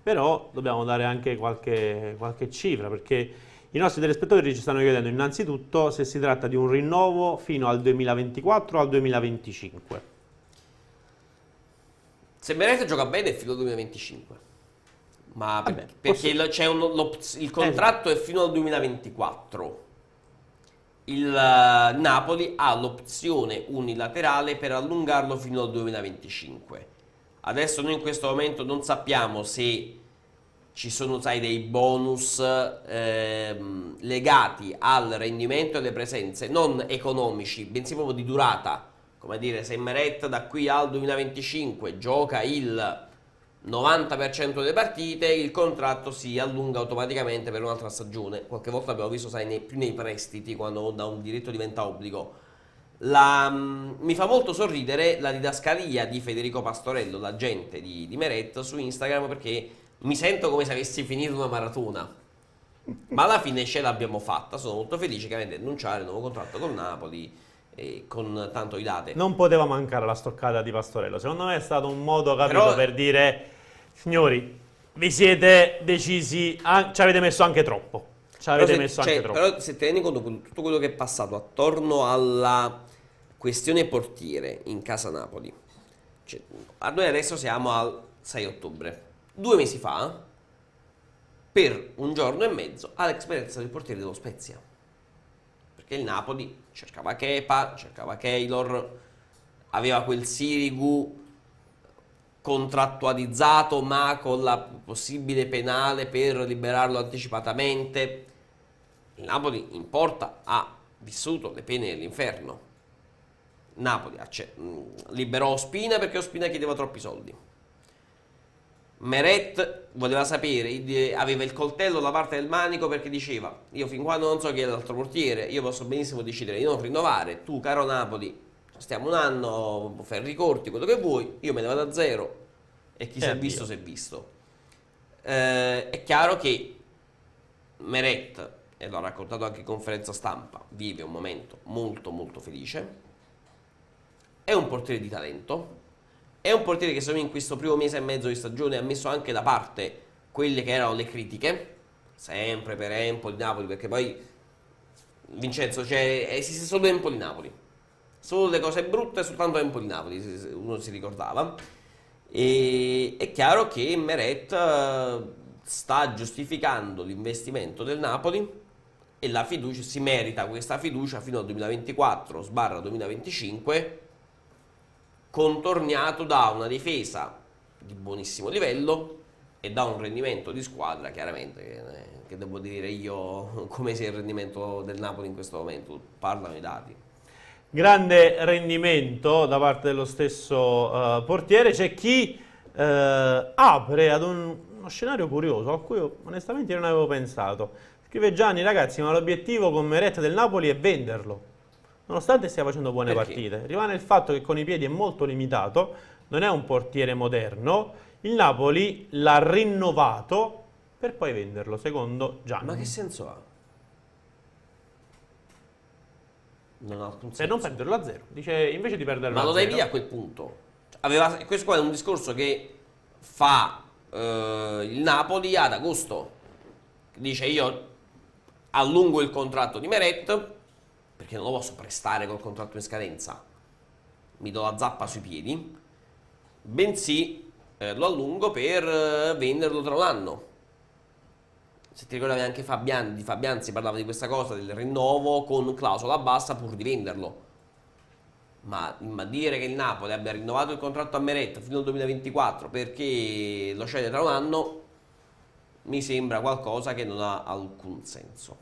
però dobbiamo dare anche qualche cifra, perché i nostri telespettatori ci stanno chiedendo innanzitutto se si tratta di un rinnovo fino al 2024 o al 2025. Se Meret gioca bene è fino al 2025, ma perché il contratto è fino al 2024. Il Napoli ha l'opzione unilaterale per allungarlo fino al 2025. Adesso noi in questo momento non sappiamo se ci sono, dei bonus legati al rendimento e alle presenze, non economici, bensì proprio di durata. Come dire, se Meret da qui al 2025 gioca il 90% delle partite, il contratto si allunga automaticamente per un'altra stagione. Qualche volta abbiamo visto, più nei prestiti, quando da un diritto diventa obbligo. Mi fa molto sorridere la didascalia di Federico Pastorello, l'agente di Meret, su Instagram, perché mi sento come se avessi finito una maratona. Ma alla fine ce l'abbiamo fatta. Sono molto felice che avete annunciare il nuovo contratto con Napoli, con tanto i dati. Non poteva mancare la stoccata di Pastorello. Secondo me è stato un modo, capito, per dire: signori, vi siete decisi, ci avete messo anche troppo. Però se ti rendi conto di tutto quello che è passato attorno alla questione portiere in casa Napoli, Cioè, noi adesso siamo al 6 ottobre. 2 mesi fa, per un giorno e mezzo, Alex Meret è stato il portiere dello Spezia. Perché il Napoli cercava Kepa, cercava Keylor, aveva quel Sirigu contrattualizzato ma con la possibile penale per liberarlo anticipatamente. Il Napoli in porta ha vissuto le pene dell'inferno. Napoli liberò Ospina perché Ospina chiedeva troppi soldi. Meret voleva sapere, aveva il coltello da parte del manico perché diceva: io fin quando non so chi è l'altro portiere, io posso benissimo decidere di non rinnovare, tu caro Napoli stiamo un anno, ferri corti, quello che vuoi, io me ne vado a zero e chi si è visto si è visto. È chiaro che Meret, e l'ho raccontato anche in conferenza stampa, vive un momento molto molto felice, è un portiere di talento, è un portiere che secondo me in questo primo mese e mezzo di stagione ha messo anche da parte quelle che erano le critiche, sempre per Empoli, Napoli, perché poi Vincenzo, cioè, esiste solo Empoli Napoli, solo le cose brutte, soltanto Empoli Napoli, uno si ricordava. E è chiaro che Meret sta giustificando l'investimento del Napoli e la fiducia, si merita questa fiducia fino al 2024/2025, contorniato da una difesa di buonissimo livello e da un rendimento di squadra, chiaramente, che devo dire io come sia il rendimento del Napoli in questo momento, parlano i dati. Grande rendimento da parte dello stesso portiere. C'è chi apre ad uno scenario curioso a cui onestamente non avevo pensato. Scrive Gianni: ragazzi, ma l'obiettivo con Meret del Napoli è venderlo. Nonostante stia facendo buone partite, rimane il fatto che con i piedi è molto limitato, non è un portiere moderno. Il Napoli l'ha rinnovato per poi venderlo, secondo Gianni. Ma che senso ha? Non ha alcun senso. Per non perderlo a zero. Dice invece di perderlo a zero. Ma lo dai via a quel punto. Questo qua è un discorso che fa il Napoli ad agosto. Dice: io allungo il contratto di Meret perché non lo posso prestare col contratto in scadenza, mi do la zappa sui piedi, bensì lo allungo per venderlo tra un anno. Se ti ricordavi anche di Fabian si parlava di questa cosa, del rinnovo con clausola bassa pur di venderlo. Ma dire che il Napoli abbia rinnovato il contratto a Meret fino al 2024 perché lo cede tra un anno mi sembra qualcosa che non ha alcun senso.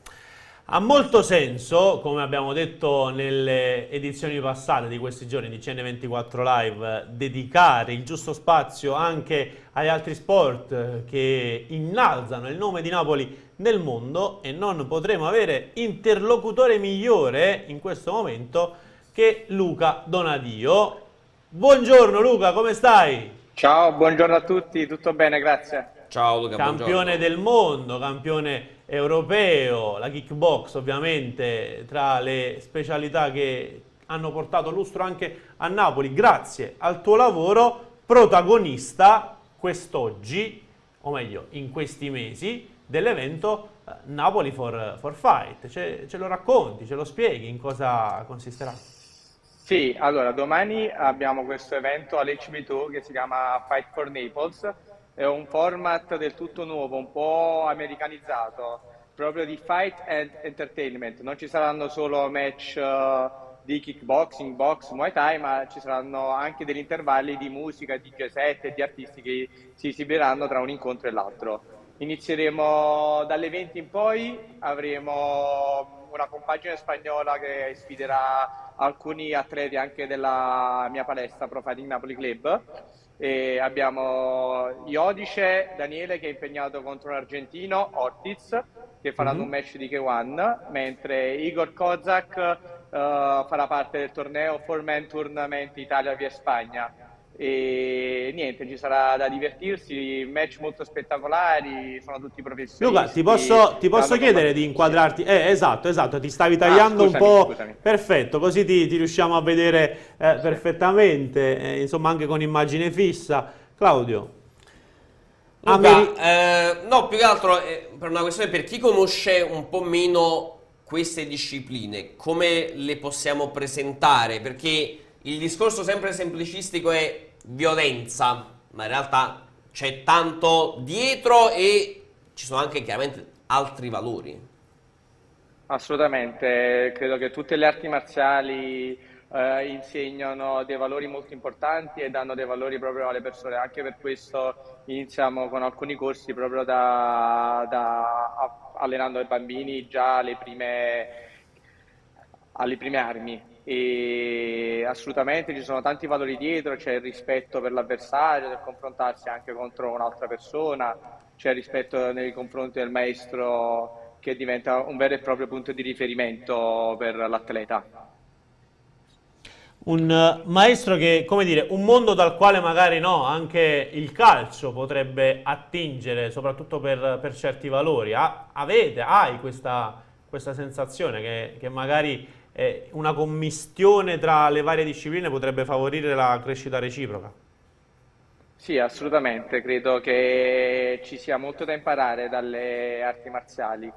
Ha molto senso, come abbiamo detto nelle edizioni passate di questi giorni di CN24 Live, dedicare il giusto spazio anche agli altri sport che innalzano il nome di Napoli nel mondo, e non potremo avere interlocutore migliore in questo momento che Luca Donadio. Buongiorno Luca, come stai? Ciao, buongiorno a tutti, tutto bene, grazie. Ciao Luca, campione del mondo, campione europeo, la kickbox ovviamente tra le specialità che hanno portato lustro anche a Napoli grazie al tuo lavoro, protagonista quest'oggi, o meglio in questi mesi, dell'evento Napoli for Fight. Ce lo racconti, ce lo spieghi in cosa consisterà? Sì, allora domani abbiamo questo evento all'HB2 che si chiama Fight for Naples. È un format del tutto nuovo, un po' americanizzato, proprio di fight and entertainment. Non ci saranno solo match di kickboxing, box, muay thai, ma ci saranno anche degli intervalli di musica, DJ set e di artisti che si esibiranno tra un incontro e l'altro. Inizieremo dalle 20 in poi, avremo una compagine spagnola che sfiderà alcuni atleti anche della mia palestra Pro Fighting Napoli Club. E abbiamo Iodice Daniele che è impegnato contro un argentino, Ortiz, che faranno un match di K1, mentre Igor Kozak farà parte del torneo 4-Man Tournament Italia via Spagna. E niente, ci sarà da divertirsi, match molto spettacolari, sono tutti professionisti. Luca, ti posso chiedere di inquadrarti? Esatto, ti stavi tagliando un po'. Scusami. Perfetto, così ti riusciamo a vedere perfettamente, insomma anche con immagine fissa. Claudio? Luca, no, più che altro per una questione, per chi conosce un po' meno queste discipline, come le possiamo presentare? Perché il discorso sempre semplicistico è violenza, ma in realtà c'è tanto dietro e ci sono anche chiaramente altri valori. Assolutamente, credo che tutte le arti marziali insegnano dei valori molto importanti e danno dei valori proprio alle persone. Anche per questo iniziamo con alcuni corsi proprio allenando i bambini già alle prime armi. E assolutamente ci sono tanti valori dietro, c'è il rispetto per l'avversario, del confrontarsi anche contro un'altra persona, c'è il rispetto nei confronti del maestro che diventa un vero e proprio punto di riferimento per l'atleta. Un maestro che, come dire, un mondo dal quale magari no, anche il calcio potrebbe attingere, soprattutto per certi valori. Hai questa sensazione che magari una commistione tra le varie discipline potrebbe favorire la crescita reciproca? Sì, assolutamente, credo che ci sia molto da imparare dalle arti marziali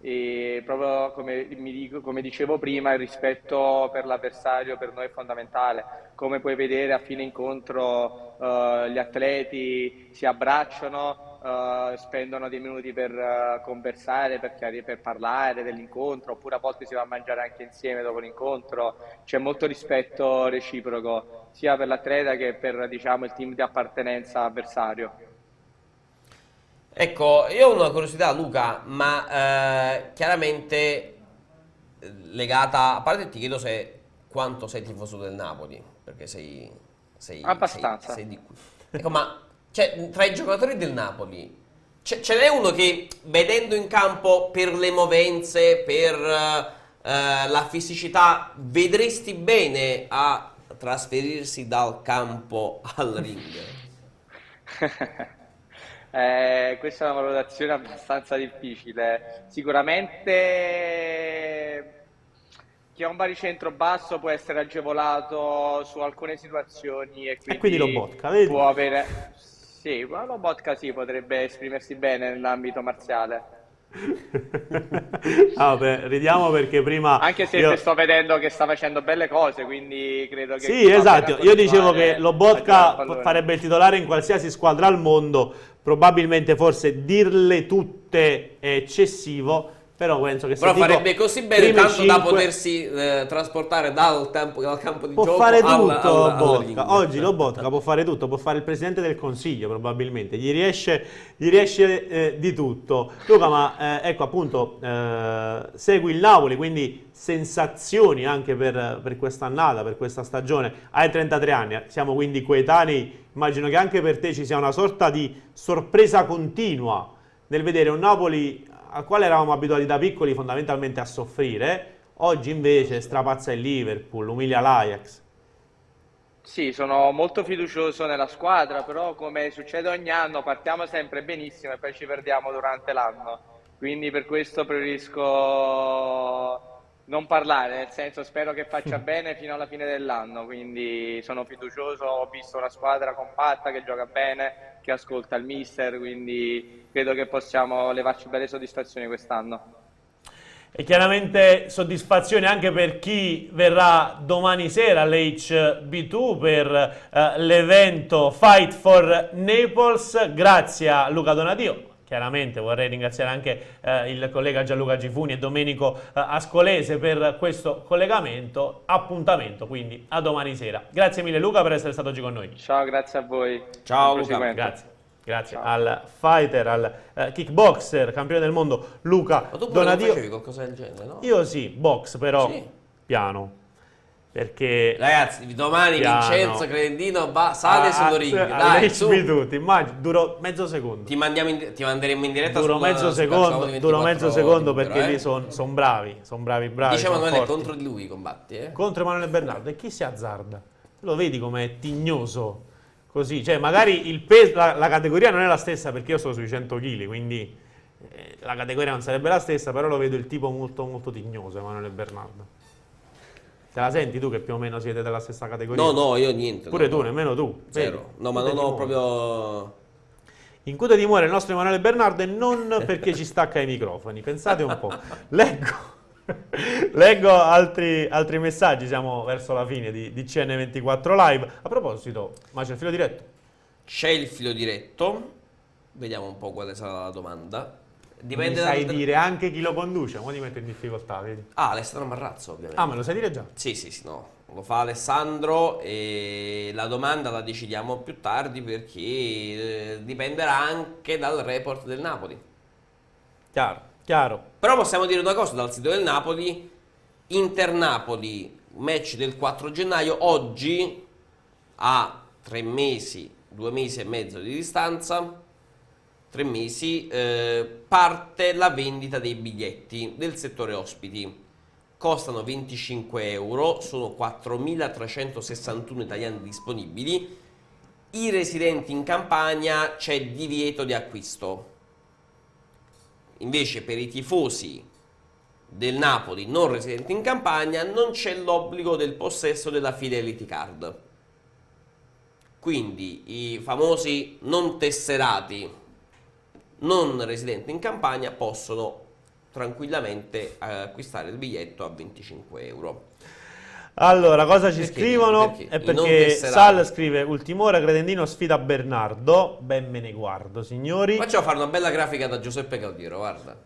e proprio come dicevo prima, il rispetto per l'avversario per noi è fondamentale. Come puoi vedere a fine incontro gli atleti si abbracciano, spendono dei minuti per conversare, per parlare dell'incontro, oppure a volte si va a mangiare anche insieme dopo l'incontro. C'è molto rispetto reciproco sia per l'atleta che per, diciamo, il team di appartenenza avversario. Ecco, io ho una curiosità, Luca, ma chiaramente legata, a parte ti chiedo quanto sei tifoso del Napoli, perché sei Abbastanza. Ecco, ma cioè, tra i giocatori del Napoli ce n'è uno che vedendo in campo per le movenze, per la fisicità, vedresti bene a trasferirsi dal campo al ring? Questa è una valutazione abbastanza difficile. Sicuramente chi ha un baricentro basso può essere agevolato su alcune situazioni e quindi Lobotka, vedi? può avere... Sì, ma Lobotka sì, potrebbe esprimersi bene nell'ambito marziale. Vabbè, ridiamo perché prima Anche se sto vedendo che sta facendo belle cose, quindi credo che... Sì, esatto, io dicevo che a Lobotka giocare a pallone. farebbe il titolare in qualsiasi squadra al mondo, probabilmente forse dirle tutte è eccessivo, però penso che se Però dico farebbe così bene prime tanto da 5 potersi trasportare dal campo di può gioco fare tutto al Lobotka. ring. Oggi Lobotka può fare tutto, può fare il presidente del consiglio probabilmente, gli riesce di tutto. Luca, ma ecco appunto, segui il Napoli, quindi sensazioni anche per quest'annata, per questa stagione. Hai 33 anni, siamo quindi coetanei, immagino che anche per te ci sia una sorta di sorpresa continua nel vedere un Napoli al quale eravamo abituati da piccoli fondamentalmente a soffrire, oggi invece strapazza il Liverpool, umilia l'Ajax. Sì, sono molto fiducioso nella squadra, però come succede ogni anno partiamo sempre benissimo e poi ci perdiamo durante l'anno. Quindi per questo preferisco non parlare, nel senso spero che faccia bene fino alla fine dell'anno, quindi sono fiducioso, ho visto una squadra compatta che gioca bene, che ascolta il mister, quindi credo che possiamo levarci belle soddisfazioni quest'anno. E chiaramente soddisfazione anche per chi verrà domani sera all'HB2 per l'evento Fight for Naples. Grazie a Luca Donadio. Chiaramente vorrei ringraziare anche il collega Gianluca Gifuni e Domenico Ascolese per questo collegamento. Appuntamento quindi a domani sera. Grazie mille Luca per essere stato oggi con noi. Ciao, grazie a voi. Ciao, Buon Luca. proseguimento. Grazie Ciao. al fighter, al kickboxer, campione del mondo Luca Ma tu pure non Donadio. facevi qualcosa del genere, no? Io sì, box però Sì. piano. Perché Ragazzi, domani piano. Vincenzo Credendino sale sullo ring. Dai, su. tutti, immagino, duro mezzo secondo. Ti manderemo in diretta Duro sul- mezzo sul secondo, Calciopoli duro 24 mezzo secondo libero, perché lì sono bravi, bravi. Diciamo son che forti. contro di lui combatti, Contro Emanuele Bernardo. E chi si azzarda? Lo vedi com'è tignoso? Così, cioè magari il peso, la categoria non è la stessa perché io sono sui 100 kg, quindi la categoria non sarebbe la stessa, però lo vedo il tipo molto molto tignoso, Emanuele Bernardo. Te la senti tu che più o meno siete della stessa categoria? No, io niente. Pure no, tu, no. nemmeno tu. Zero. Vedi? No, ma Incute non ho timore. proprio... Incute timore il nostro Emanuele Bernardo e non perché ci stacca i microfoni. Pensate un po'. Leggo Leggo altri messaggi, siamo verso la fine di CN24 Live. A proposito, ma c'è il filo diretto? C'è il filo diretto, vediamo un po' quale sarà la domanda. Dipende sai dire anche chi lo conduce, ora ti metto in difficoltà, vedi? Ah, Alessandro Marrazzo, ovviamente. Ah, me lo sai dire già? Sì, no, lo fa Alessandro e la domanda la decidiamo più tardi perché dipenderà anche dal report del Napoli. Chiaro. Però possiamo dire una cosa dal sito del Napoli: Inter-Napoli, match del 4 gennaio, oggi a 3 mesi, 2 mesi e mezzo di distanza, 3 mesi, parte la vendita dei biglietti del settore ospiti. Costano 25 euro, sono 4.361 italiani disponibili. I residenti in Campania c'è divieto di acquisto. Invece per i tifosi del Napoli non residenti in Campania non c'è l'obbligo del possesso della Fidelity Card. Quindi i famosi non tesserati non residenti in Campania possono tranquillamente acquistare il biglietto a 25 euro. Allora, cosa ci Perché? scrivono? Perché? È I non perché tesserati. Sal scrive: ultim'ora Credendino sfida Bernardo. Ben me ne guardo, signori. Facciamo fare una bella grafica da Giuseppe Caudiero, guarda.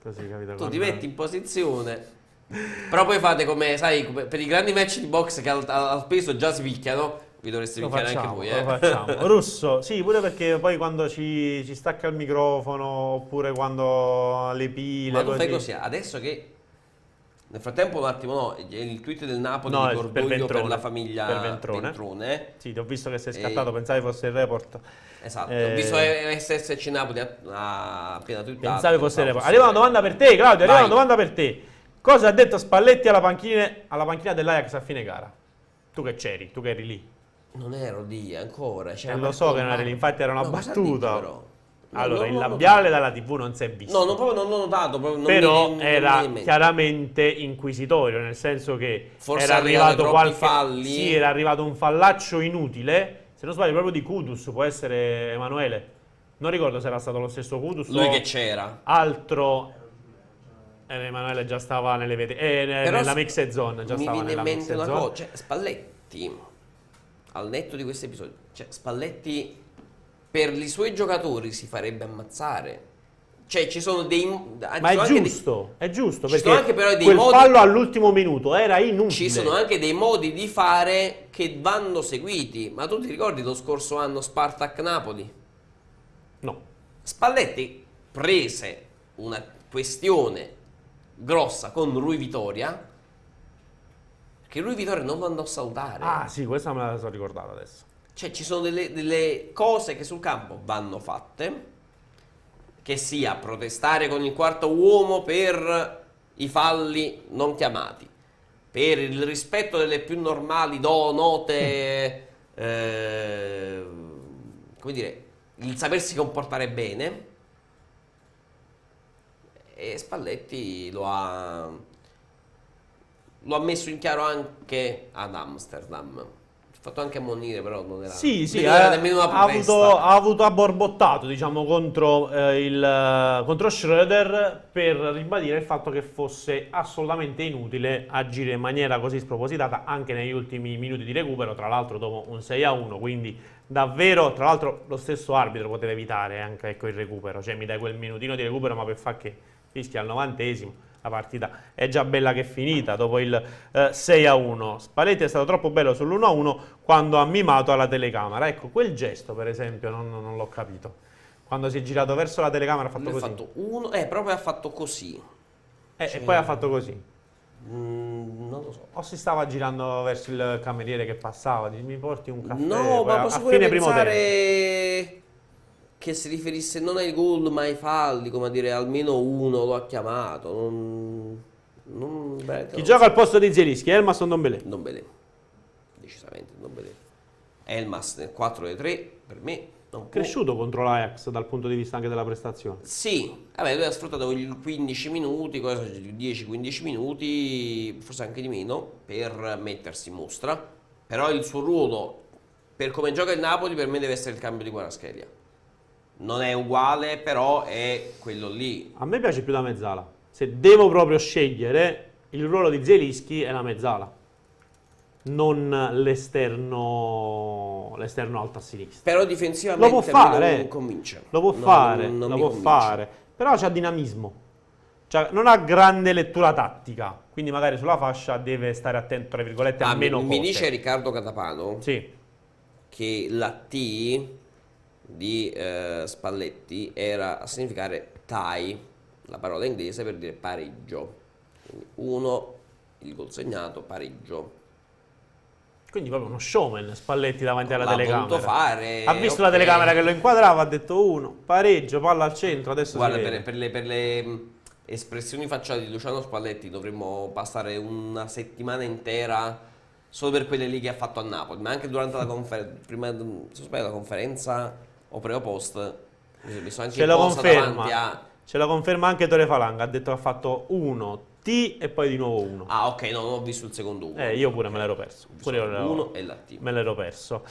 Così, capito? Tu ti metti in posizione, però poi fate come, sai, per i grandi match di box che al peso già si picchiano, vi dovreste Lo picchiare facciamo, anche voi, lo facciamo. Russo, sì, pure perché poi quando ci stacca il microfono, oppure quando le pile. Ma tu fai così, adesso che nel frattempo un attimo, no, il tweet del Napoli di cordoglio per la famiglia per Ventrone. Ventrone. Sì, ti ho visto che sei scattato, pensavi fosse il report. Esatto, ho visto SSC Napoli appena twittato. Pensavi fosse il report. Arriva una domanda per te, Claudio, arriva una domanda per te. Cosa ha detto Spalletti alla panchina dell'Ajax a fine gara? Tu che c'eri, tu che eri lì. Non ero lì ancora. Lo so che non eri lì, infatti era una battuta. Però. Allora, il labiale dalla TV non si è visto. No, non l'ho notato. Però era chiaramente inquisitorio, nel senso che forse era arrivato falli. Sì, era arrivato un fallaccio inutile. Se non sbaglio, proprio di Kudus, può essere Emanuele. Non ricordo se era stato lo stesso Kudus. Lui che c'era. Altro. Emanuele già stava nelle nella mixed zone. Già mi stava viene in nella mente mixed una zone. cosa. Cioè, Spalletti, al netto di questo episodio, cioè, Spalletti per i suoi giocatori si farebbe ammazzare. Cioè, ci sono dei. Ma è giusto, è giusto, perché sono anche però dei quel modi, fallo all'ultimo minuto era inutile. ci sono anche dei modi di fare che vanno seguiti. Ma tu ti ricordi lo scorso anno Spartak Napoli? No. Spalletti prese una questione grossa con Rui Vitoria, che Rui Vitoria non lo andò a salutare. Ah sì, questa me la sono ricordata adesso. Cioè ci sono delle cose che sul campo vanno fatte, che sia protestare con il quarto uomo per i falli non chiamati, per il rispetto delle più normali note, come dire, il sapersi comportare bene. E Spalletti lo ha messo in chiaro anche ad Amsterdam. Ha fatto anche ammonire, però non era, non era nemmeno una protesta. ha borbottato, diciamo, contro Schröder, per ribadire il fatto che fosse assolutamente inutile agire in maniera così spropositata anche negli ultimi minuti di recupero, tra l'altro dopo un 6-1, quindi davvero, tra l'altro lo stesso arbitro poteva evitare anche, ecco, il recupero, cioè mi dai quel minutino di recupero, ma per far che fischia al 90esimo, la partita è già bella che è finita dopo il 6-1. Spalletti è stato troppo bello sull'1-1 quando ha mimato alla telecamera. Ecco, quel gesto per esempio non l'ho capito. Quando si è girato verso la telecamera ha fatto così. Ha fatto uno, proprio ha fatto così. E poi ha fatto così. Non lo so. O si stava girando verso il cameriere che passava, dice, mi porti un caffè? No, poi ma a posso pure fine primo tempo. pensare che si riferisse non ai gol ma ai falli, come a dire almeno uno lo ha chiamato. Chi gioca al posto di Zielinski? Elmas o Ndombele? Ndombele, decisamente Ndombele. Elmas nel 4-3 per me non può. Cresciuto contro l'Ajax dal punto di vista anche della prestazione. Sì, vabbè, lui ha sfruttato i 15 minuti, 10-15 minuti, forse anche di meno, per mettersi in mostra. Però il suo ruolo, per come gioca il Napoli, per me deve essere il cambio di Kvaratskhelia. Non è uguale, però è quello lì. A me piace più da mezzala. se devo proprio scegliere, il ruolo di Zielinski è la mezzala, non l'esterno alto a sinistra. Però difensivamente Lo può fare, non convince. lo può fare, non lo mi può convince. fare, però c'ha dinamismo. Cioè, non ha grande lettura tattica, quindi magari sulla fascia deve stare attento, tra virgolette, a meno mi cose. dice Riccardo Catapano Sì, che la T di Spalletti era a significare tie, la parola inglese per dire pareggio. Quindi 1, il gol segnato, pareggio. quindi proprio uno showman Spalletti davanti alla L'ha telecamera. voluto fare, Ha visto ok. la telecamera che lo inquadrava, ha detto 1, pareggio, palla al centro, adesso Guarda, si vede. per le espressioni facciali di Luciano Spalletti dovremmo passare una settimana intera solo per quelle lì che ha fatto a Napoli, ma anche durante la conferenza, prima la conferenza o pre o post, mi sono anche Ce lo imposta conferma. davanti a... Ce lo conferma anche Tore Falanga, ha detto che ha fatto 1, T e poi di nuovo 1. Ah, ok, no, non ho visto il secondo 1. Io pure me l'ero perso. Pure io Uno e la T. me l'ero perso.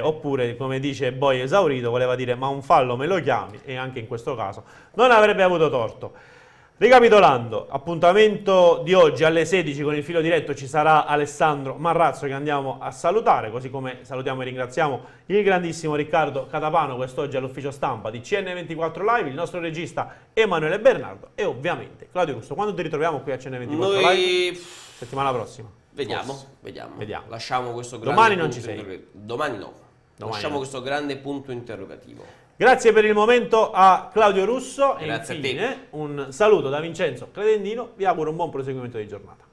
Oppure, come dice Boy esaurito, voleva dire ma un fallo me lo chiami, e anche in questo caso non avrebbe avuto torto. Ricapitolando, appuntamento di oggi alle 16 con il filo diretto, ci sarà Alessandro Marrazzo che andiamo a salutare, così come salutiamo e ringraziamo il grandissimo Riccardo Catapano quest'oggi all'ufficio stampa di CN24 Live, il nostro regista Emanuele Bernardo e ovviamente Claudio Russo. Quando ti ritroviamo qui a CN24 Live? Noi Settimana prossima. vediamo, Forse. vediamo. Vediamo. Lasciamo questo grande Domani non punto ci sei. interrogativo. Domani no. Lasciamo no. questo grande punto interrogativo. Grazie per il momento a Claudio Russo e Grazie a te. infine un saluto da Vincenzo Credendino, vi auguro un buon proseguimento di giornata.